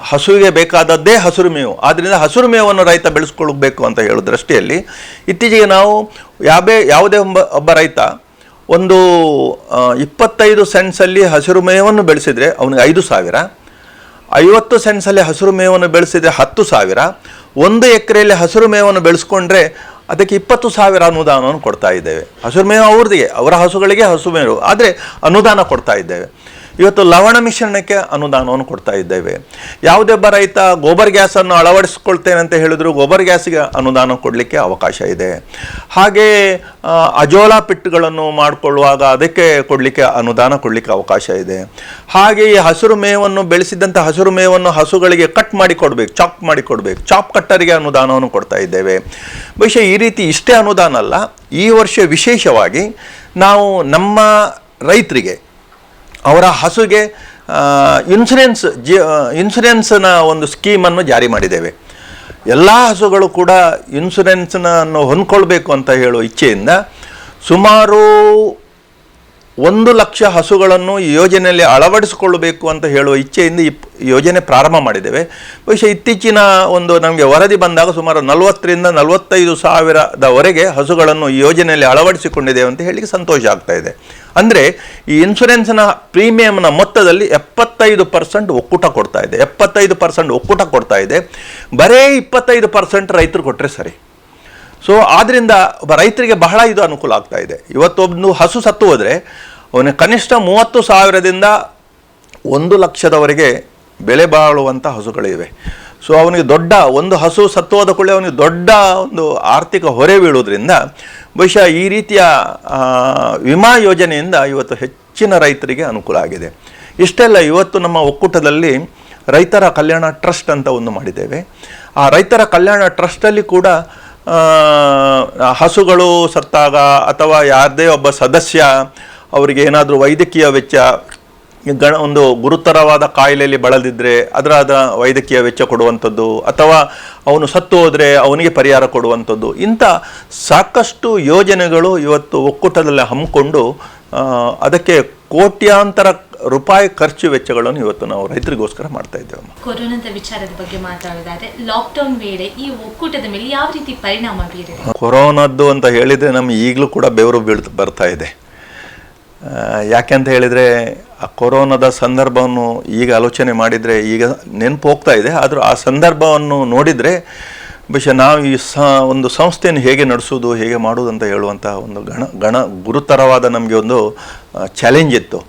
ಹಸುವಿಗೆ ಬೇಕಾದದ್ದೇ ಹಸಿರು ಮೇವು, ಆದ್ದರಿಂದ ಹಸಿರು ಮೇವನ್ನು ರೈತ ಬೆಳೆಸ್ಕೊಳ್ಬೇಕು ಅಂತ ಹೇಳೋ ದೃಷ್ಟಿಯಲ್ಲಿ ಇತ್ತೀಚೆಗೆ ನಾವು ಯಾವುದೇ ಒಬ್ಬ ರೈತ ಒಂದು 25 ಸೆಂಟ್ಸಲ್ಲಿ ಹಸಿರು ಮೇವನ್ನು ಬೆಳೆಸಿದರೆ ಅವನಿಗೆ 5,000, 50 ಸೆಂಟ್ಸಲ್ಲಿ ಹಸಿರು ಮೇವನ್ನು ಬೆಳೆಸಿದರೆ 10,000, 1 ಎಕರೆಯಲ್ಲಿ ಹಸಿರು ಮೇವನ್ನು ಬೆಳೆಸ್ಕೊಂಡ್ರೆ ಅದಕ್ಕೆ 20,000 ಅನುದಾನವನ್ನು ಕೊಡ್ತಾ ಇದ್ದೇವೆ. ಹಸಿರು ಮೇವು ಅವರ ಹಸುಗಳಿಗೆ ಹಸು ಮೇವು, ಆದರೆ ಅನುದಾನ ಕೊಡ್ತಾ ಇದ್ದೇವೆ. ಇವತ್ತು ಲವಣ ಮಿಶ್ರಣಕ್ಕೆ ಅನುದಾನವನ್ನು ಕೊಡ್ತಾ ಇದ್ದೇವೆ. ಯಾವುದೇ ಒಬ್ಬ ರೈತ ಗೋಬರ್ ಗ್ಯಾಸನ್ನು ಅಳವಡಿಸ್ಕೊಳ್ತೇನೆ ಅಂತ ಹೇಳಿದ್ರು ಗೋಬರ್ ಗ್ಯಾಸಿಗೆ ಅನುದಾನ ಕೊಡಲಿಕ್ಕೆ ಅವಕಾಶ ಇದೆ. ಹಾಗೆ ಅಜೋಲಾ ಪಿಟ್ಗಳನ್ನು ಮಾಡಿಕೊಳ್ಳುವಾಗ ಅದಕ್ಕೆ ಅನುದಾನ ಕೊಡಲಿಕ್ಕೆ ಅವಕಾಶ ಇದೆ. ಹಾಗೆ ಈ ಹಸಿರು ಮೇವನ್ನು ಬೆಳೆಸಿದಂಥ ಹಸಿರು ಮೇವನ್ನು ಹಸುಗಳಿಗೆ ಕಟ್ ಮಾಡಿ ಕೊಡಬೇಕು, ಚಾಪ್ ಕಟ್ಟರಿಗೆ ಅನುದಾನವನ್ನು ಕೊಡ್ತಾ ಇದ್ದೇವೆ. ಬಹುಶಃ ಈ ರೀತಿ ಇಷ್ಟೇ ಅನುದಾನ ಅಲ್ಲ, ಈ ವರ್ಷ ವಿಶೇಷವಾಗಿ ನಾವು ನಮ್ಮ ರೈತರಿಗೆ ಅವರ ಹಸುಗೆ ಇನ್ಸುರೆನ್ಸ್ನ ಒಂದು ಸ್ಕೀಮನ್ನು ಜಾರಿ ಮಾಡಿದ್ದೇವೆ. ಎಲ್ಲ ಹಸುಗಳು ಕೂಡ ಇನ್ಸುರೆನ್ಸ್ನನ್ನು ಹೊಂದ್ಕೊಳ್ಬೇಕು ಅಂತ ಹೇಳುವ ಇಚ್ಛೆಯಿಂದ ಸುಮಾರು 1,00,000 ಹಸುಗಳನ್ನು ಈ ಯೋಜನೆಯಲ್ಲಿ ಅಳವಡಿಸಿಕೊಳ್ಳಬೇಕು ಅಂತ ಹೇಳುವ ಇಚ್ಛೆಯಿಂದ ಈ ಯೋಜನೆ ಪ್ರಾರಂಭ ಮಾಡಿದ್ದೇವೆ. ಬಹುಶಃ ಇತ್ತೀಚಿನ ನಮಗೆ ವರದಿ ಬಂದಾಗ ಸುಮಾರು 40,000ರಿಂದ 45,000ದವರೆಗೆ ಹಸುಗಳನ್ನು ಈ ಯೋಜನೆಯಲ್ಲಿ ಅಳವಡಿಸಿಕೊಂಡಿದ್ದೇವೆ ಅಂತ ಹೇಳಿ ಸಂತೋಷ ಆಗ್ತಾ ಇದೆ. ಅಂದರೆ ಈ ಇನ್ಶೂರೆನ್ಸ್ನ ಪ್ರೀಮಿಯಂನ ಮೊತ್ತದಲ್ಲಿ 75% ಒಕ್ಕೂಟ ಕೊಡ್ತಾ ಇದೆ, 75% ಒಕ್ಕೂಟ ಕೊಡ್ತಾ ಇದೆ. ಬರೀ 25% ರೈತರು ಕೊಟ್ಟರೆ ಸರಿ. ಸೊ ಆದ್ದರಿಂದ ಒಬ್ಬ ರೈತರಿಗೆ ಬಹಳ ಇದು ಅನುಕೂಲ ಆಗ್ತಾ ಇದೆ. ಇವತ್ತೊಬ್ಬನು ಹಸು ಸತ್ತು ಹೋದರೆ ಅವನಿಗೆ ಕನಿಷ್ಠ 30,000ದಿಂದ 1,00,000ದವರೆಗೆ ಬೆಲೆ ಬಾಳುವಂಥ ಹಸುಗಳಿವೆ. ಸೊ ಅವನಿಗೆ ಒಂದು ಹಸು ಸತ್ತು ಹೋದ ಕೂಡಲೇ ಅವನಿಗೆ ದೊಡ್ಡ ಒಂದು ಆರ್ಥಿಕ ಹೊರೆ ಬೀಳೋದ್ರಿಂದ ಬಹುಶಃ ಈ ರೀತಿಯ ವಿಮಾ ಯೋಜನೆಯಿಂದ ಇವತ್ತು ಹೆಚ್ಚಿನ ರೈತರಿಗೆ ಅನುಕೂಲ ಆಗಿದೆ. ಇಷ್ಟೆಲ್ಲ ಇವತ್ತು ನಮ್ಮ ಒಕ್ಕೂಟದಲ್ಲಿ ರೈತರ ಕಲ್ಯಾಣ ಟ್ರಸ್ಟ್ ಅಂತ ಒಂದು ಮಾಡಿದ್ದೇವೆ. ಆ ರೈತರ ಕಲ್ಯಾಣ ಟ್ರಸ್ಟಲ್ಲಿ ಕೂಡ ಹಸುಗಳು ಸತ್ತಾಗ ಅಥವಾ ಯಾರದೇ ಒಬ್ಬ ಸದಸ್ಯ ಅವರಿಗೆ ಏನಾದರೂ ವೈದ್ಯಕೀಯ ವೆಚ್ಚ, ಒಂದು ಗುರುತರವಾದ ಕಾಯಿಲೆಯಲ್ಲಿ ಬಳಲಿದ್ರೆ ಅದರ ವೈದ್ಯಕೀಯ ವೆಚ್ಚ ಕೊಡುವಂಥದ್ದು, ಅಥವಾ ಅವನು ಸತ್ತು ಹೋದರೆ ಅವನಿಗೆ ಪರಿಹಾರ ಕೊಡುವಂಥದ್ದು, ಇಂಥ ಸಾಕಷ್ಟು ಯೋಜನೆಗಳು ಇವತ್ತು ಒಕ್ಕೂಟದಲ್ಲಿ ಹಮ್ಮಿಕೊಂಡು ಅದಕ್ಕೆ ಕೋಟ್ಯಾಂತರ ರೂಪಾಯಿ ಖರ್ಚು ವೆಚ್ಚಗಳನ್ನು ಇವತ್ತು ನಾವು ರೈತರಿಗೋಸ್ಕರ ಮಾಡ್ತಾ ಇದ್ದೇವೆ. ಕೊರೋನಾದ ವಿಚಾರದ ಬಗ್ಗೆ ಮಾತಾಡೋದಾದ್ರೆ ಲಾಕ್ಡೌನ್ ವೇಳೆ ಈ ಒಕ್ಕೂಟದ ಮೇಲೆ ಯಾವ ರೀತಿ ಪರಿಣಾಮ ಬೀರಿದೆ? ಕೊರೋನಾದ್ದು ಅಂತ ಹೇಳಿದರೆ ನಮ್ಗೆ ಈಗಲೂ ಕೂಡ ಬೆವರು ಬರ್ತಾ ಇದೆ. ಯಾಕೆಂತ ಹೇಳಿದರೆ ಆ ಕೊರೋನಾದ ಸಂದರ್ಭವನ್ನು ಈಗ ಆಲೋಚನೆ ಮಾಡಿದರೆ ಈಗ ನೆನಪು ಹೋಗ್ತಾ ಇದೆ. ಆದರೂ ಆ ಸಂದರ್ಭವನ್ನು ನೋಡಿದರೆ ಬಹುಶಃ ನಾವು ಈ ಒಂದು ಸಂಸ್ಥೆಯನ್ನು ಹೇಗೆ ನಡೆಸೋದು, ಹೇಗೆ ಮಾಡೋದು ಅಂತ ಹೇಳುವಂಥ ಒಂದು ಗುರುತರವಾದ ನಮಗೆ ಒಂದು ಚಾಲೆಂಜ್ ಇತ್ತು.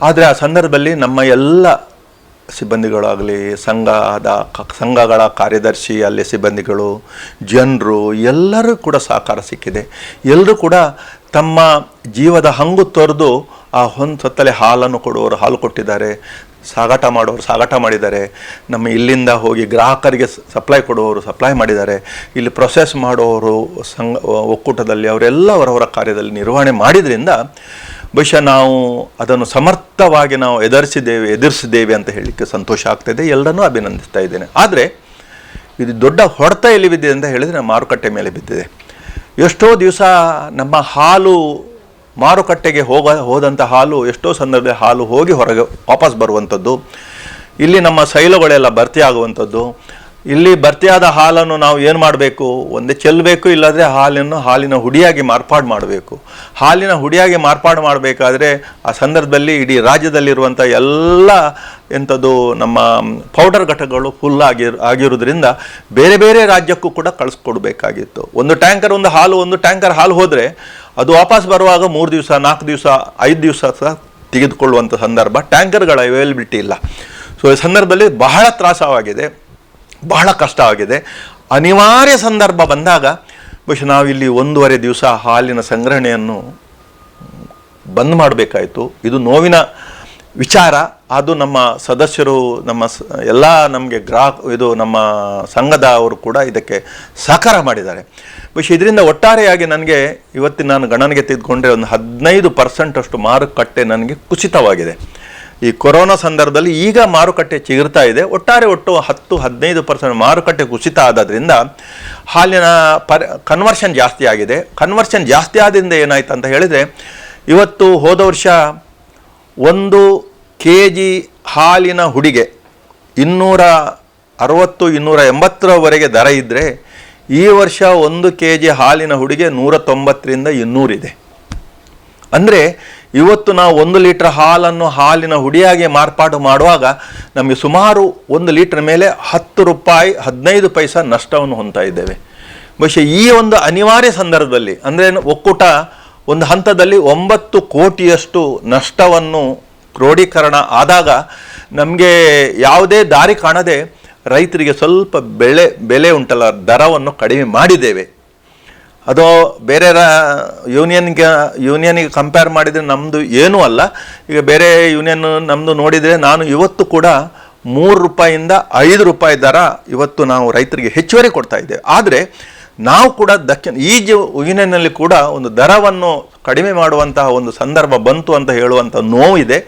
ಆದರೆ ಆ ಸಂದರ್ಭದಲ್ಲಿ ನಮ್ಮ ಎಲ್ಲ ಸಿಬ್ಬಂದಿಗಳಾಗಲಿ, ಸಂಘಗಳ ಕಾರ್ಯದರ್ಶಿ, ಅಲ್ಲಿ ಸಿಬ್ಬಂದಿಗಳು, ಜನರು ಎಲ್ಲರೂ ಕೂಡ ಸಹಕಾರ ಸಿಕ್ಕಿದೆ. ಎಲ್ಲರೂ ಕೂಡ ತಮ್ಮ ಜೀವದ ಹಂಗು ತೊರೆದು ಆ ಹೊತ್ತಲೆ ಹಾಲನ್ನು ಕೊಡುವವರು ಹಾಲು ಕೊಟ್ಟಿದ್ದಾರೆ, ಸಾಗಾಟ ಮಾಡೋರು ಸಾಗಾಟ ಮಾಡಿದ್ದಾರೆ, ನಮ್ಮ ಇಲ್ಲಿಂದ ಹೋಗಿ ಗ್ರಾಹಕರಿಗೆ ಸಪ್ಲೈ ಕೊಡುವವರು ಸಪ್ಲೈ ಮಾಡಿದ್ದಾರೆ, ಇಲ್ಲಿ ಪ್ರೊಸೆಸ್ ಮಾಡೋರು ಒಕ್ಕೂಟದಲ್ಲಿ ಅವರೆಲ್ಲ ಅವರವರ ಕಾರ್ಯದಲ್ಲಿ ನಿರ್ವಹಣೆ ಮಾಡಿದ್ರಿಂದ ಬಹುಶಃ ನಾವು ಅದನ್ನು ಸಮರ್ಥವಾಗಿ ನಾವು ಎದುರಿಸಿದ್ದೇವೆ ಅಂತ ಹೇಳಲಿಕ್ಕೆ ಸಂತೋಷ ಆಗ್ತಾಯಿದೆ. ಎಲ್ಲರನ್ನೂ ಅಭಿನಂದಿಸ್ತಾ ಇದ್ದೇನೆ. ಆದರೆ ಇದು ದೊಡ್ಡ ಹೊಡೆತ ಎಲ್ಲಿ ಬಿದ್ದಿದೆ ಅಂತ ಹೇಳಿದರೆ ಮಾರುಕಟ್ಟೆ ಮೇಲೆ ಬಿದ್ದಿದೆ. ಎಷ್ಟೋ ದಿವಸ ನಮ್ಮ ಹಾಲು ಮಾರುಕಟ್ಟೆಗೆ ಹೋದಂಥ ಹಾಲು ಎಷ್ಟೋ ಸಂದರ್ಭದಲ್ಲಿ ಹಾಲು ಹೋಗಿ ಹೊರಗೆ ವಾಪಸ್ ಬರುವಂಥದ್ದು, ಇಲ್ಲಿ ನಮ್ಮ ಸೈಲುಗಳೆಲ್ಲ ಭರ್ತಿ ಆಗುವಂಥದ್ದು. ಇಲ್ಲಿ ಭರ್ತಿಯಾದ ಹಾಲನ್ನು ನಾವು ಏನು ಮಾಡಬೇಕು, ಒಂದೇ ಚೆಲ್ಲಬೇಕು, ಇಲ್ಲಾಂದರೆ ಹಾಲಿನ ಹುಡಿಯಾಗಿ ಮಾರ್ಪಾಡು ಮಾಡಬೇಕು. ಹಾಲಿನ ಹುಡಿಯಾಗಿ ಮಾರ್ಪಾಡು ಮಾಡಬೇಕಾದ್ರೆ ಆ ಸಂದರ್ಭದಲ್ಲಿ ಇಡೀ ರಾಜ್ಯದಲ್ಲಿರುವಂಥ ಎಲ್ಲ ನಮ್ಮ ಪೌಡರ್ ಘಟಕಗಳು ಫುಲ್ ಆಗಿರೋದ್ರಿಂದ ಬೇರೆ ಬೇರೆ ರಾಜ್ಯಕ್ಕೂ ಕೂಡ ಕಳಿಸ್ಕೊಡ್ಬೇಕಾಗಿತ್ತು. ಒಂದು ಟ್ಯಾಂಕರ್ ಹಾಲು ಹೋದರೆ ಅದು ವಾಪಸ್ ಬರುವಾಗ 3 ದಿವಸ 4 ದಿವಸ 5 ದಿವಸ ಸಹ ತೆಗೆದುಕೊಳ್ಳುವಂಥ ಸಂದರ್ಭ, ಟ್ಯಾಂಕರ್ಗಳ ಅವೈಲಬಿಲಿಟಿ ಇಲ್ಲ. ಸೊ ಈ ಸಂದರ್ಭದಲ್ಲಿ ಬಹಳ ತ್ರಾಸವಾಗಿದೆ, ಬಹಳ ಕಷ್ಟವಾಗಿದೆ. ಅನಿವಾರ್ಯ ಸಂದರ್ಭ ಬಂದಾಗ ಬಹುಶಃ ನಾವಿಲ್ಲಿ 1.5 ದಿವಸ ಹಾಲಿನ ಸಂಗ್ರಹಣೆಯನ್ನು ಬಂದ್ ಮಾಡಬೇಕಾಯಿತು. ಇದು ನೋವಿನ ವಿಚಾರ. ಅದು ನಮ್ಮ ಸದಸ್ಯರು, ನಮ್ಮ ಎಲ್ಲ ನಮಗೆ ಇದು ನಮ್ಮ ಸಂಘದ ಅವರು ಕೂಡ ಇದಕ್ಕೆ ಸಹಕಾರ ಮಾಡಿದ್ದಾರೆ. ಬಹುಶಃ ಇದರಿಂದ ಒಟ್ಟಾರೆಯಾಗಿ ನನಗೆ ಇವತ್ತಿನ ನಾನು ಗಣನೆಗೆ ತೆಗೆದುಕೊಂಡ್ರೆ ಒಂದು 15% ಅಷ್ಟು ಮಾರುಕಟ್ಟೆ ನನಗೆ ಕುಸಿತವಾಗಿದೆ. ಈ ಕೊರೋನಾ ಸಂದರ್ಭದಲ್ಲಿ ಈಗ ಮಾರುಕಟ್ಟೆ ಚಿಗುರ್ತಾ ಇದೆ. ಒಟ್ಟು 10-15% ಮಾರುಕಟ್ಟೆ ಕುಸಿತ ಆದ್ರಿಂದ ಹಾಲಿನ ಕನ್ವರ್ಷನ್ ಜಾಸ್ತಿ ಆಗಿದೆ. ಕನ್ವರ್ಷನ್ ಜಾಸ್ತಿ ಆದ್ರಿಂದ ಏನಾಯ್ತು ಅಂತ ಹೇಳಿದರೆ, ಇವತ್ತು ಹೋದ ವರ್ಷ 1 kg ಹಾಲಿನ ಹುಡಿಗೆ 260-280 ದರ ಇದ್ದರೆ, ಈ ವರ್ಷ 1 kg ಹಾಲಿನ ಹುಡಿಗೆ 190ರಿಂದ 200 ಇದೆ. ಅಂದರೆ ಇವತ್ತು ನಾವು 1 ಲೀಟ್ರ್ ಹಾಲನ್ನು ಹಾಲಿನ ಹುಡಿಯಾಗಿ ಮಾರ್ಪಾಡು ಮಾಡುವಾಗ ನಮಗೆ ಸುಮಾರು 1 ಲೀಟ್ರ್ ಮೇಲೆ 10 ರೂಪಾಯಿ 15 ಪೈಸಾ ನಷ್ಟವನ್ನು ಹೊಂದ್ತಾ ಇದ್ದೇವೆ. ಬಹುಶಃ ಈ ಒಂದು ಅನಿವಾರ್ಯ ಸಂದರ್ಭದಲ್ಲಿ, ಅಂದರೆ ಒಕ್ಕೂಟ ಒಂದು ಹಂತದಲ್ಲಿ 9 ಕೋಟಿಯಷ್ಟು ನಷ್ಟವನ್ನು ಕ್ರೋಢೀಕರಣ ಆದಾಗ ನಮಗೆ ಯಾವುದೇ ದಾರಿ ಕಾಣದೆ ರೈತರಿಗೆ ಸ್ವಲ್ಪ ಬೆಲೆ ಉಂಟಲ್ಲ, ದರವನ್ನು ಕಡಿಮೆ ಮಾಡಿದ್ದೇವೆ. ಅದು ಬೇರೆ ಯೂನಿಯನ್ಗೆ ಕಂಪೇರ್ ಮಾಡಿದರೆ ನಮ್ಮದು ಏನೂ ಅಲ್ಲ. ಈಗ ಬೇರೆ ಯೂನಿಯನ್ ನಮ್ಮದು ನೋಡಿದರೆ, ನಾನು ಇವತ್ತು ಕೂಡ 3 ರೂಪಾಯಿಂದ 5 ರೂಪಾಯಿ ದರ ಇವತ್ತು ನಾವು ರೈತರಿಗೆ ಹೆಚ್ಚುವರಿ ಕೊಡ್ತಾ ಇದ್ದೇವೆ. ಆದರೆ ನಾವು ಕೂಡ ಈ ಯೂನಿಯನ್ನಲ್ಲಿ ಕೂಡ ಒಂದು ದರವನ್ನು ಕಡಿಮೆ ಮಾಡುವಂತಹ ಒಂದು ಸಂದರ್ಭ ಬಂತು ಅಂತ ಹೇಳುವಂಥ ನೋವಿದೆ.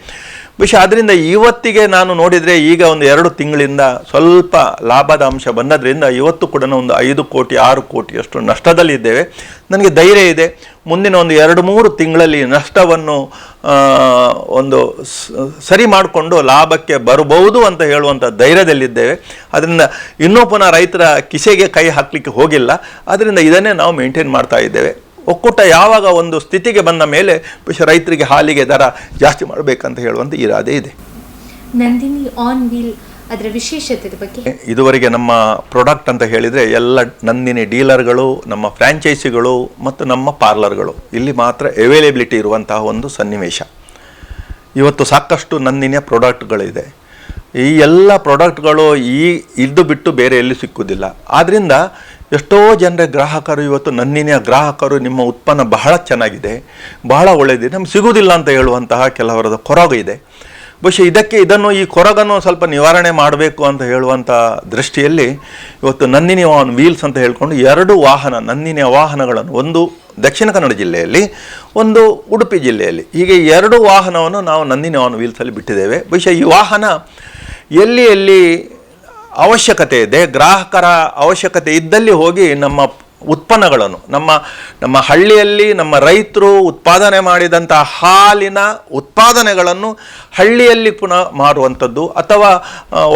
ವಿಷಯ ಅದರಿಂದ ಇವತ್ತಿಗೆ ನಾನು ನೋಡಿದರೆ ಈಗ ಒಂದು 2 ತಿಂಗಳಿಂದ ಸ್ವಲ್ಪ ಲಾಭದ ಅಂಶ ಬಂದದ್ರಿಂದ ಇವತ್ತು ಕೂಡ ಒಂದು 5 ಕೋಟಿ 6 ಕೋಟಿಯಷ್ಟು ನಷ್ಟದಲ್ಲಿದ್ದೇವೆ. ನನಗೆ ಧೈರ್ಯ ಇದೆ, ಮುಂದಿನ ಒಂದು 2-3 ತಿಂಗಳಲ್ಲಿ ನಷ್ಟವನ್ನು ಒಂದು ಸರಿ ಮಾಡಿಕೊಂಡು ಲಾಭಕ್ಕೆ ಬರಬಹುದು ಅಂತ ಹೇಳುವಂಥ ಧೈರ್ಯದಲ್ಲಿದ್ದೇವೆ. ಅದರಿಂದ ಇನ್ನೂ ಪುನಃ ರೈತರ ಕಿಸೆಗೆ ಕೈ ಹಾಕಲಿಕ್ಕೆ ಹೋಗಿಲ್ಲ. ಅದರಿಂದ ಇದನ್ನೇ ನಾವು ಮೇಂಟೈನ್ ಮಾಡ್ತಾ ಇದ್ದೇವೆ. ಒಕ್ಕೂಟ ಯಾವಾಗ ಒಂದು ಸ್ಥಿತಿಗೆ ಬಂದ ಮೇಲೆ ರೈತರಿಗೆ ಹಾಲಿಗೆ ದರ ಜಾಸ್ತಿ ಮಾಡಬೇಕಂತ ಹೇಳುವಂಥ ಇರಾದೆ ಇದೆ. ನಂದಿನಿ ಆನ್ ವೀಲ್ ಅದರ ವಿಶೇಷತೆ ಬಗ್ಗೆ ಇದುವರೆಗೆ ನಮ್ಮ ಪ್ರಾಡಕ್ಟ್ ಅಂತ ಹೇಳಿದರೆ ಎಲ್ಲ ನಂದಿನಿ ಡೀಲರ್ಗಳು, ನಮ್ಮ ಫ್ರ್ಯಾಂಚೈಸಿಗಳು ಮತ್ತು ನಮ್ಮ ಪಾರ್ಲರ್ಗಳು, ಇಲ್ಲಿ ಮಾತ್ರ ಅವೈಲೇಬಿಲಿಟಿ ಇರುವಂತಹ ಒಂದು ಸನ್ನಿವೇಶ. ಇವತ್ತು ಸಾಕಷ್ಟು ನಂದಿನಿಯ ಪ್ರಾಡಕ್ಟ್ಗಳಿದೆ. ಈ ಎಲ್ಲ ಪ್ರಾಡಕ್ಟ್ಗಳು ಇದು ಬಿಟ್ಟು ಬೇರೆ ಎಲ್ಲಿ ಸಿಕ್ಕುವುದಿಲ್ಲ. ಆದ್ದರಿಂದ ಎಷ್ಟೋ ಜನರ ಗ್ರಾಹಕರು ಇವತ್ತು ನಂದಿನಿಯ ಗ್ರಾಹಕರು ನಿಮ್ಮ ಉತ್ಪನ್ನ ಬಹಳ ಚೆನ್ನಾಗಿದೆ, ಬಹಳ ಒಳ್ಳೆಯದಿದೆ, ನಮ್ಗೆ ಸಿಗುವುದಿಲ್ಲ ಅಂತ ಹೇಳುವಂತಹ ಕೆಲವರದ ಕೊರಗು ಇದೆ. ಬಹುಶಃ ಇದನ್ನು ಈ ಕೊರಗನ್ನು ಸ್ವಲ್ಪ ನಿವಾರಣೆ ಮಾಡಬೇಕು ಅಂತ ಹೇಳುವಂಥ ದೃಷ್ಟಿಯಲ್ಲಿ ಇವತ್ತು ನಂದಿನಿ ಆನ್ ವೀಲ್ಸ್ ಅಂತ ಹೇಳ್ಕೊಂಡು 2 ನಂದಿನಿಯ ವಾಹನಗಳನ್ನು, ಒಂದು ದಕ್ಷಿಣ ಕನ್ನಡ ಜಿಲ್ಲೆಯಲ್ಲಿ, ಒಂದು ಉಡುಪಿ ಜಿಲ್ಲೆಯಲ್ಲಿ, ಹೀಗೆ 2 ವಾಹನವನ್ನು ನಾವು ನಂದಿನಿ ಆನ್ ವೀಲ್ಸಲ್ಲಿ ಬಿಟ್ಟಿದ್ದೇವೆ. ಬಹುಶಃ ಈ ವಾಹನ ಎಲ್ಲಿ ಅವಶ್ಯಕತೆ ಇದೆ, ಗ್ರಾಹಕರ ಅವಶ್ಯಕತೆ ಇದ್ದಲ್ಲಿ ಹೋಗಿ ನಮ್ಮ ಉತ್ಪನ್ನಗಳನ್ನು, ನಮ್ಮ ಹಳ್ಳಿಯಲ್ಲಿ ನಮ್ಮ ರೈತರು ಉತ್ಪಾದನೆ ಮಾಡಿದಂಥ ಹಾಲಿನ ಉತ್ಪಾದನೆಗಳನ್ನು ಹಳ್ಳಿಯಲ್ಲಿ ಪುನಃ ಮಾರುವಂಥದ್ದು, ಅಥವಾ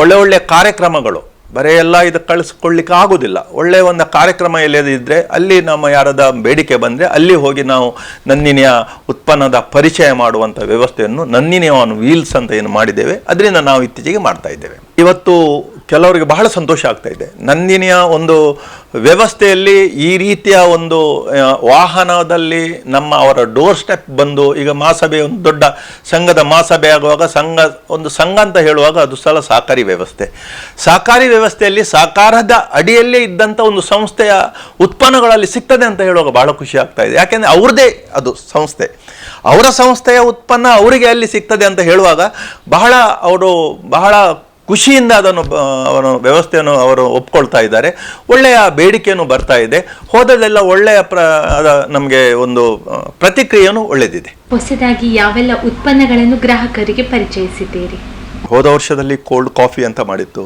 ಒಳ್ಳೆಯ ಕಾರ್ಯಕ್ರಮಗಳು, ಬರೀ ಎಲ್ಲ ಇದಕ್ಕೆ ಕಳಿಸ್ಕೊಳ್ಳಿಕ್ಕೆ ಆಗೋದಿಲ್ಲ. ಒಳ್ಳೆಯ ಒಂದು ಕಾರ್ಯಕ್ರಮ ಎಲ್ಲದಿದ್ದರೆ ಅಲ್ಲಿ ನಮ್ಮ ಯಾರದ ಬೇಡಿಕೆ ಬಂದರೆ ಅಲ್ಲಿ ಹೋಗಿ ನಾವು ನಂದಿನಿಯ ಉತ್ಪನ್ನದ ಪರಿಚಯ ಮಾಡುವಂಥ ವ್ಯವಸ್ಥೆಯನ್ನು ನಂದಿನಿ ಆನ್ ವೀಲ್ಸ್ ಅಂತ ಏನು ಮಾಡಿದ್ದೇವೆ, ಅದರಿಂದ ನಾವು ಇತ್ತೀಚೆಗೆ ಮಾಡ್ತಾ ಇದ್ದೇವೆ. ಇವತ್ತು ಕೆಲವರಿಗೆ ಬಹಳ ಸಂತೋಷ ಆಗ್ತಾ ಇದೆ. ನಂದಿನಿಯ ಒಂದು ವ್ಯವಸ್ಥೆಯಲ್ಲಿ ಈ ರೀತಿಯ ಒಂದು ವಾಹನದಲ್ಲಿ ಅವರ ಡೋರ್ ಸ್ಟೆಪ್ ಬಂದು, ಈಗ ಮಹಾಸಭೆ ಒಂದು ದೊಡ್ಡ ಸಂಘದ ಮಹಾಸಭೆ ಆಗುವಾಗ ಸಂಘ ಅಂತ ಹೇಳುವಾಗ ಅದು ಸಹಕಾರಿ ವ್ಯವಸ್ಥೆ. ಸಹಕಾರಿ ವ್ಯವಸ್ಥೆಯಲ್ಲಿ ಸಹಕಾರದ ಅಡಿಯಲ್ಲೇ ಇದ್ದಂಥ ಒಂದು ಸಂಸ್ಥೆಯ ಉತ್ಪನ್ನಗಳಲ್ಲಿ ಸಿಗ್ತದೆ ಅಂತ ಹೇಳುವಾಗ ಬಹಳ ಖುಷಿ ಆಗ್ತಾ ಇದೆ. ಯಾಕೆಂದರೆ ಅವ್ರದ್ದೇ ಅದು ಸಂಸ್ಥೆ, ಅವರ ಸಂಸ್ಥೆಯ ಉತ್ಪನ್ನ ಅವರಿಗೆ ಅಲ್ಲಿ ಸಿಗ್ತದೆ ಅಂತ ಹೇಳುವಾಗ ಬಹಳ ಖುಷಿಯಿಂದ ಅವರ ವ್ಯವಸ್ಥೆಯನ್ನು ಅವರು ಒಪ್ಕೊಳ್ತಾ ಇದ್ದಾರೆ. ಒಳ್ಳೆಯ ಬೇಡಿಕೆಯನ್ನು ಬರ್ತಾ ಇದೆ. ಹೋದಲ್ಲೆಲ್ಲ ಒಳ್ಳೆಯ ನಮಗೆ ಒಂದು ಪ್ರತಿಕ್ರಿಯೆಯೂ ಒಳ್ಳೆಯದಿದೆ. ಹೊಸದಾಗಿ ಯಾವೆಲ್ಲ ಉತ್ಪನ್ನಗಳನ್ನು ಗ್ರಾಹಕರಿಗೆ ಪರಿಚಯಿಸಿದ್ದೀರಿ? ಹೋದ ವರ್ಷದಲ್ಲಿ ಕೋಲ್ಡ್ ಕಾಫಿ ಅಂತ ಮಾಡಿತ್ತು.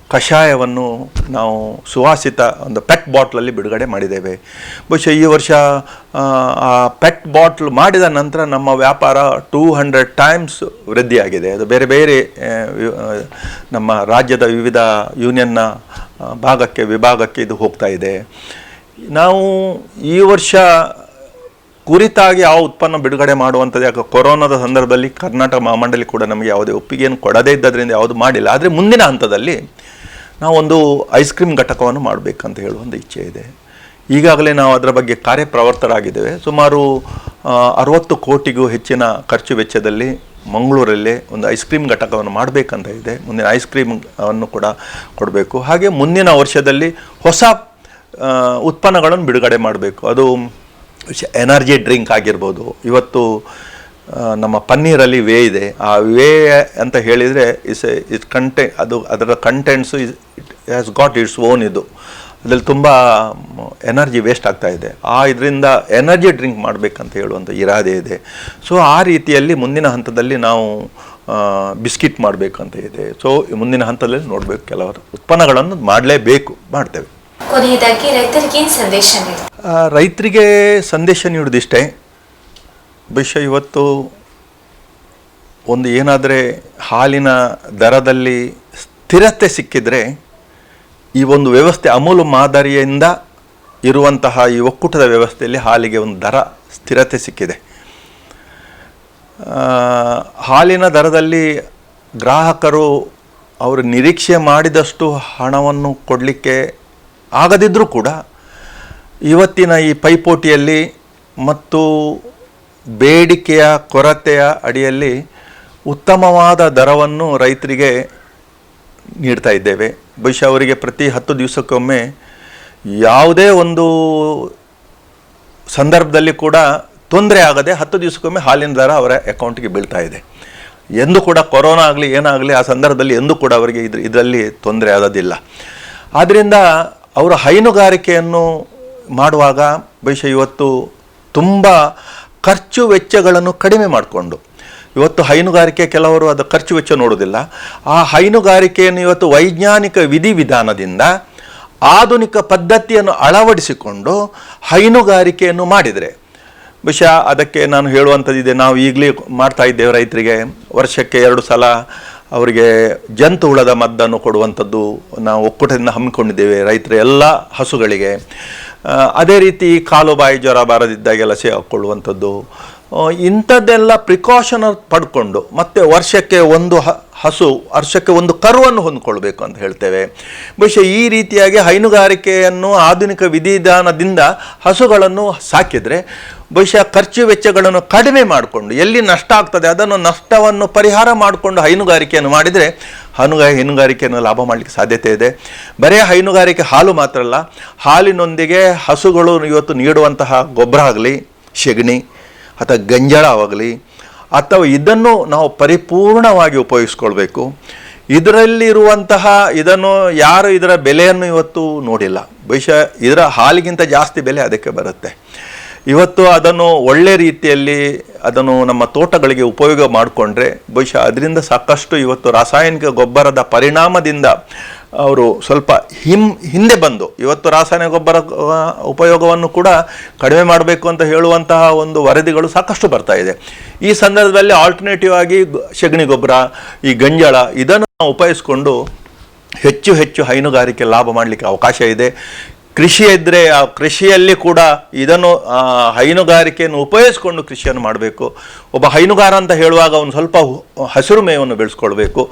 ಕಷಾಯವನ್ನು ನಾವು ಸುವಾಸಿತ ಒಂದು ಪೆಟ್ ಬಾಟ್ಲಲ್ಲಿ ಬಿಡುಗಡೆ ಮಾಡಿದ್ದೇವೆ. ಬಹುಶಃ ಈ ವರ್ಷ ಆ ಪೆಟ್ ಬಾಟ್ಲ್ ಮಾಡಿದ ನಂತರ ನಮ್ಮ ವ್ಯಾಪಾರ 200 ಟೈಮ್ಸ್ ವೃದ್ಧಿಯಾಗಿದೆ. ಅದು ಬೇರೆ ಬೇರೆ ನಮ್ಮ ರಾಜ್ಯದ ವಿವಿಧ ಯೂನಿಯನ್ನ ವಿಭಾಗಕ್ಕೆ ಇದು ಹೋಗ್ತಾ ಇದೆ. ನಾವು ಈ ವರ್ಷ ಕುರಿತಾಗಿ ಯಾವ ಉತ್ಪನ್ನ ಬಿಡುಗಡೆ ಮಾಡುವಂಥದ್ದು, ಯಾಕೆ ಕೊರೋನಾದ ಸಂದರ್ಭದಲ್ಲಿ ಕರ್ನಾಟಕ ಮಹಾಮಂಡಳಿ ಕೂಡ ನಮಗೆ ಯಾವುದೇ ಒಪ್ಪಿಗೆಯನ್ನು ಕೊಡದೇ ಇದ್ದದ್ರಿಂದ ಯಾವುದು ಮಾಡಿಲ್ಲ. ಆದರೆ ಮುಂದಿನ ಹಂತದಲ್ಲಿ ನಾವೊಂದು ಐಸ್ ಕ್ರೀಮ್ ಘಟಕವನ್ನು ಮಾಡಬೇಕಂತ ಹೇಳುವಂಥ ಇಚ್ಛೆ ಇದೆ. ಈಗಾಗಲೇ ನಾವು ಅದರ ಬಗ್ಗೆ ಕಾರ್ಯಪ್ರವರ್ತರಾಗಿದ್ದೇವೆ. ಸುಮಾರು 60 ಕೋಟಿಗೂ ಹೆಚ್ಚಿನ ಖರ್ಚು ವೆಚ್ಚದಲ್ಲಿ ಮಂಗಳೂರಲ್ಲೇ ಒಂದು ಐಸ್ ಕ್ರೀಮ್ ಘಟಕವನ್ನು ಮಾಡಬೇಕಂತ ಇದೆ. ಮುಂದಿನ ಐಸ್ ಕ್ರೀಮ್ ಅನ್ನು ಕೂಡ ಕೊಡಬೇಕು. ಹಾಗೆ ಮುಂದಿನ ವರ್ಷದಲ್ಲಿ ಹೊಸ ಉತ್ಪನ್ನಗಳನ್ನು ಬಿಡುಗಡೆ ಮಾಡಬೇಕು. ಅದು ಎನರ್ಜಿ ಡ್ರಿಂಕ್ ಆಗಿರ್ಬೋದು. ಇವತ್ತು ನಮ್ಮ ಪನ್ನೀರಲ್ಲಿ ವೇ ಇದೆ. ಆ ವೇ ಅಂತ ಹೇಳಿದರೆ ಅದರ contents it has got its own. ಅದರಲ್ಲಿ ತುಂಬ ಎನರ್ಜಿ ವೇಸ್ಟ್ ಆಗ್ತಾ ಇದೆ. ಇದರಿಂದ ಎನರ್ಜಿ ಡ್ರಿಂಕ್ ಮಾಡಬೇಕಂತ ಹೇಳುವಂಥ ಇರಾದೆ ಇದೆ. ಸೊ ಆ ರೀತಿಯಲ್ಲಿ ಮುಂದಿನ ಹಂತದಲ್ಲಿ ನಾವು ಬಿಸ್ಕಿಟ್ ಮಾಡಬೇಕಂತ ಇದೆ. ಸೊ ಮುಂದಿನ ಹಂತದಲ್ಲಿ ನೋಡಬೇಕು, ಕೆಲವರು ಉತ್ಪನ್ನಗಳನ್ನು ಮಾಡಲೇಬೇಕು, ಮಾಡ್ತೇವೆ. ಕೊನೆಯದಾಗಿ ರೈತರಿಗೆ ಏನು ಸಂದೇಶ ರೈತರಿಗೆ ಸಂದೇಶ ನೀಡೋದಿಷ್ಟೇ. ಬಹುಶಃ ಇವತ್ತು ಒಂದು ಏನಾದರೆ ಹಾಲಿನ ದರದಲ್ಲಿ ಸ್ಥಿರತೆ ಸಿಕ್ಕಿದರೆ, ಈ ಒಂದು ವ್ಯವಸ್ಥೆ ಅಮೂಲ್ ಮಾದರಿಯಿಂದ ಇರುವಂತಹ ಈ ಒಕ್ಕೂಟದ ವ್ಯವಸ್ಥೆಯಲ್ಲಿ ಹಾಲಿಗೆ ಒಂದು ದರ ಸ್ಥಿರತೆ ಸಿಕ್ಕಿದೆ. ಹಾಲಿನ ದರದಲ್ಲಿ ಗ್ರಾಹಕರು ಅವರು ನಿರೀಕ್ಷೆ ಮಾಡಿದಷ್ಟು ಹಣವನ್ನು ಕೊಡಲಿಕ್ಕೆ ಆಗದಿದ್ದರೂ ಕೂಡ ಇವತ್ತಿನ ಈ ಪೈಪೋಟಿಯಲ್ಲಿ ಮತ್ತು ಬೇಡಿಕೆಯ ಕೊರತೆಯ ಅಡಿಯಲ್ಲಿ ಉತ್ತಮವಾದ ದರವನ್ನು ರೈತರಿಗೆ ನೀಡ್ತಾ ಇದ್ದೇವೆ. ಬಹುಶಃ ಅವರಿಗೆ ಪ್ರತಿ 10 ದಿವಸಕ್ಕೊಮ್ಮೆ ಯಾವುದೇ ಒಂದು ಸಂದರ್ಭದಲ್ಲಿ ಕೂಡ ತೊಂದರೆ ಆಗದೆ 10 ದಿವಸಕ್ಕೊಮ್ಮೆ ಹಾಲಿನ ದರ ಅವರ ಅಕೌಂಟಿಗೆ ಬೀಳ್ತಾ ಇದೆ. ಎಂದೂ ಕೂಡ ಕೊರೋನಾ ಆಗಲಿ ಏನಾಗಲಿ ಆ ಸಂದರ್ಭದಲ್ಲಿ ಎಂದೂ ಕೂಡ ಅವರಿಗೆ ಇದರಲ್ಲಿ ತೊಂದರೆ ಆಗೋದಿಲ್ಲ. ಆದ್ದರಿಂದ ಅವರ ಹೈನುಗಾರಿಕೆಯನ್ನು ಮಾಡುವಾಗ ಬಹುಶಃ ಇವತ್ತು ತುಂಬ ಖರ್ಚು ವೆಚ್ಚಗಳನ್ನು ಕಡಿಮೆ ಮಾಡಿಕೊಂಡು, ಇವತ್ತು ಹೈನುಗಾರಿಕೆ ಕೆಲವರು ಅದು ಖರ್ಚು ವೆಚ್ಚ ನೋಡೋದಿಲ್ಲ. ಆ ಹೈನುಗಾರಿಕೆಯನ್ನು ಇವತ್ತು ವೈಜ್ಞಾನಿಕ ವಿಧಿವಿಧಾನದಿಂದ ಆಧುನಿಕ ಪದ್ಧತಿಯನ್ನು ಅಳವಡಿಸಿಕೊಂಡು ಹೈನುಗಾರಿಕೆಯನ್ನು ಮಾಡಿದರೆ, ಬಹುಶಃ ಅದಕ್ಕೆ ನಾನು ಹೇಳುವಂಥದ್ದಿದೆ. ನಾವು ಈಗಲೇ ಮಾಡ್ತಾ ಇದ್ದೇವೆ. ರೈತರಿಗೆ ವರ್ಷಕ್ಕೆ 2 ಸಲ ಅವರಿಗೆ ಜಂತು ಹುಳದ ಮದ್ದನ್ನು ಕೊಡುವಂಥದ್ದು ನಾವು ಒಕ್ಕೂಟದಿಂದ ಹಮ್ಮಿಕೊಂಡಿದ್ದೇವೆ ರೈತರ ಎಲ್ಲ ಹಸುಗಳಿಗೆ. ಅದೇ ರೀತಿ ಕಾಲುಬಾಯಿ ಜ್ವರ ಬಾರದಿದ್ದಾಗೆಲ್ಲ ಹಾಕ್ಕೊಳ್ಳುವಂಥದ್ದು, ಇಂಥದ್ದೆಲ್ಲ ಪ್ರಿಕಾಷನ್ ಪಡ್ಕೊಂಡು ಮತ್ತೆ ವರ್ಷಕ್ಕೆ ಒಂದು ವರ್ಷಕ್ಕೆ ಒಂದು ಕರುವನ್ನು ಹೊಂದ್ಕೊಳ್ಬೇಕು ಅಂತ ಹೇಳ್ತೇವೆ. ಬಹುಶಃ ಈ ರೀತಿಯಾಗಿ ಹೈನುಗಾರಿಕೆಯನ್ನು ಆಧುನಿಕ ವಿಧಿವಿಧಾನದಿಂದ ಹಸುಗಳನ್ನು ಸಾಕಿದರೆ ಬಹುಶಃ ಖರ್ಚು ವೆಚ್ಚಗಳನ್ನು ಕಡಿಮೆ ಮಾಡಿಕೊಂಡು, ಎಲ್ಲಿ ನಷ್ಟ ಆಗ್ತದೆ ಅದನ್ನು ನಷ್ಟವನ್ನು ಪರಿಹಾರ ಮಾಡಿಕೊಂಡು ಹೈನುಗಾರಿಕೆಯನ್ನು ಮಾಡಿದರೆ ಹೈನುಗಾರಿಕೆಯನ್ನು ಲಾಭ ಮಾಡಲಿಕ್ಕೆ ಸಾಧ್ಯತೆ ಇದೆ. ಬರೀ ಹೈನುಗಾರಿಕೆ ಹಾಲು ಮಾತ್ರ ಅಲ್ಲ, ಹಾಲಿನೊಂದಿಗೆ ಹಸುಗಳು ಇವತ್ತು ನೀಡುವಂತಹ ಗೊಬ್ಬರ ಆಗಲಿ, ಸೆಗಣಿ ಅಥವಾ ಗಂಜಳವಾಗಲಿ, ಅಥವಾ ಇದನ್ನು ನಾವು ಪರಿಪೂರ್ಣವಾಗಿ ಉಪಯೋಗಿಸ್ಕೊಳ್ಬೇಕು. ಇದರಲ್ಲಿರುವಂತಹ ಯಾರು ಇದರ ಬೆಲೆಯನ್ನು ಇವತ್ತು ನೋಡಿಲ್ಲ. ಬಹುಶಃ ಇದರ ಹಾಲಿಗಿಂತ ಜಾಸ್ತಿ ಬೆಲೆ ಅದಕ್ಕೆ ಬರುತ್ತೆ. ಇವತ್ತು ಅದನ್ನು ಒಳ್ಳೆ ರೀತಿಯಲ್ಲಿ ನಮ್ಮ ತೋಟಗಳಿಗೆ ಉಪಯೋಗ ಮಾಡಿಕೊಂಡ್ರೆ ಬಹುಶಃ ಅದರಿಂದ ಸಾಕಷ್ಟು ಇವತ್ತು ರಾಸಾಯನಿಕ ಗೊಬ್ಬರದ ಪರಿಣಾಮದಿಂದ ಅವರು ಸ್ವಲ್ಪ ಹಿಂದೆ ಬಂದು ಇವತ್ತು ರಾಸಾಯನಿಕ ಗೊಬ್ಬರ ಉಪಯೋಗವನ್ನು ಕೂಡ ಕಡಿಮೆ ಮಾಡಬೇಕು ಅಂತ ಹೇಳುವಂತಹ ಒಂದು ವರದಿಗಳು ಸಾಕಷ್ಟು ಬರ್ತಾ ಇದೆ. ಈ ಸಂದರ್ಭದಲ್ಲಿ ಆಲ್ಟರ್ನೇಟಿವ್ ಆಗಿ ಸೆಗಣಿ ಗೊಬ್ಬರ, ಈ ಗಂಜಳ ಇದನ್ನು ನಾವು ಉಪಯೋಗಿಸ್ಕೊಂಡು ಹೆಚ್ಚು ಹೆಚ್ಚು ಹೈನುಗಾರಿಕೆ ಲಾಭ ಮಾಡಲಿಕ್ಕೆ ಅವಕಾಶ ಇದೆ. ಕೃಷಿ ಇದ್ದರೆ ಆ ಕೃಷಿಯಲ್ಲಿ ಕೂಡ ಹೈನುಗಾರಿಕೆಯನ್ನು ಉಪಯೋಗಿಸ್ಕೊಂಡು ಕೃಷಿಯನ್ನು ಮಾಡಬೇಕು. ಒಬ್ಬ ಹೈನುಗಾರ ಅಂತ ಹೇಳುವಾಗ ಅವನು ಸ್ವಲ್ಪ ಹಸಿರು ಮೇವನ್ನು ಬೆಳೆಸ್ಕೊಳ್ಬೇಕು.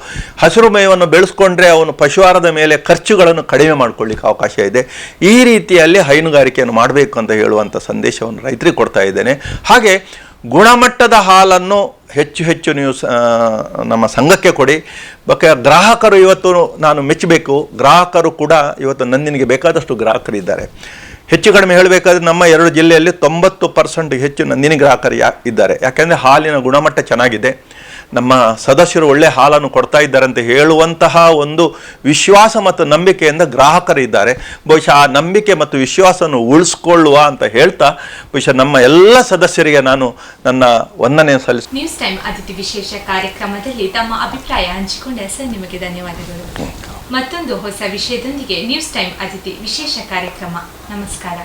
ಹಸಿರು ಮೇವನ್ನು ಬೆಳೆಸ್ಕೊಂಡ್ರೆ ಅವನು ಪಶುಹಾರದ ಮೇಲೆ ಖರ್ಚುಗಳನ್ನು ಕಡಿಮೆ ಮಾಡ್ಕೊಳ್ಳಿಕ್ಕೆ ಅವಕಾಶ ಇದೆ. ಈ ರೀತಿಯಲ್ಲಿ ಹೈನುಗಾರಿಕೆಯನ್ನು ಮಾಡಬೇಕು ಅಂತ ಹೇಳುವಂಥ ಸಂದೇಶವನ್ನು ರೈತರಿಗೆ ಕೊಡ್ತಾ ಇದ್ದೇನೆ. ಹಾಗೆ ಗುಣಮಟ್ಟದ ಹಾಲನ್ನು ಹೆಚ್ಚು ಹೆಚ್ಚು ನೀವು ನಮ್ಮ ಸಂಘಕ್ಕೆ ಕೊಡಿ. ಗ್ರಾಹಕರು ಇವತ್ತು ನಾನು ಮೆಚ್ಚಬೇಕು, ಗ್ರಾಹಕರು ಕೂಡ ಇವತ್ತು ನಂದಿನಿಗೆ ಬೇಕಾದಷ್ಟು ಗ್ರಾಹಕರಿದ್ದಾರೆ. ಹೆಚ್ಚು ಕಡಿಮೆ ಹೇಳಬೇಕಾದ್ರೆ ನಮ್ಮ 2 ಜಿಲ್ಲೆಯಲ್ಲಿ 90% ಹೆಚ್ಚು ನಂದಿನಿ ಗ್ರಾಹಕರು ಇದ್ದಾರೆ. ಯಾಕೆಂದರೆ ಹಾಲಿನ ಗುಣಮಟ್ಟ ಚೆನ್ನಾಗಿದೆ, ನಮ್ಮ ಸದಸ್ಯರು ಒಳ್ಳೆ ಹಾಲನ್ನು ಕೊಡ್ತಾ ಇದ್ದಾರೆ ಅಂತ ಹೇಳುವಂತಹ ಒಂದು ವಿಶ್ವಾಸ ಮತ್ತು ನಂಬಿಕೆಯಿಂದ ಗ್ರಾಹಕರು ಇದ್ದಾರೆ. ಬಹುಶಃ ಆ ನಂಬಿಕೆ ಮತ್ತು ವಿಶ್ವಾಸವನ್ನು ಉಳಿಸ್ಕೊಳ್ಳುವ ಅಂತ ಹೇಳ್ತಾ ಬಹುಶಃ ನಮ್ಮ ಎಲ್ಲ ಸದಸ್ಯರಿಗೆ ನಾನು ನನ್ನ ವಂದನೆ ಸಲ್ಲಿಸ್ತೀನಿ. ನ್ಯೂಸ್ ಟೈಮ್ ಅತಿಥಿ ವಿಶೇಷ ಕಾರ್ಯಕ್ರಮದಲ್ಲಿ ತಮ್ಮ ಅಭಿಪ್ರಾಯ ಹಂಚಿಕೊಂಡ ಸರ್ ನಿಮಗೆ ಧನ್ಯವಾದಗಳು. ಮತ್ತೊಂದು ಹೊಸ ವಿಷಯದೊಂದಿಗೆ ನ್ಯೂಸ್ ಟೈಮ್ ಅತಿಥಿ ವಿಶೇಷ ಕಾರ್ಯಕ್ರಮ. ನಮಸ್ಕಾರ.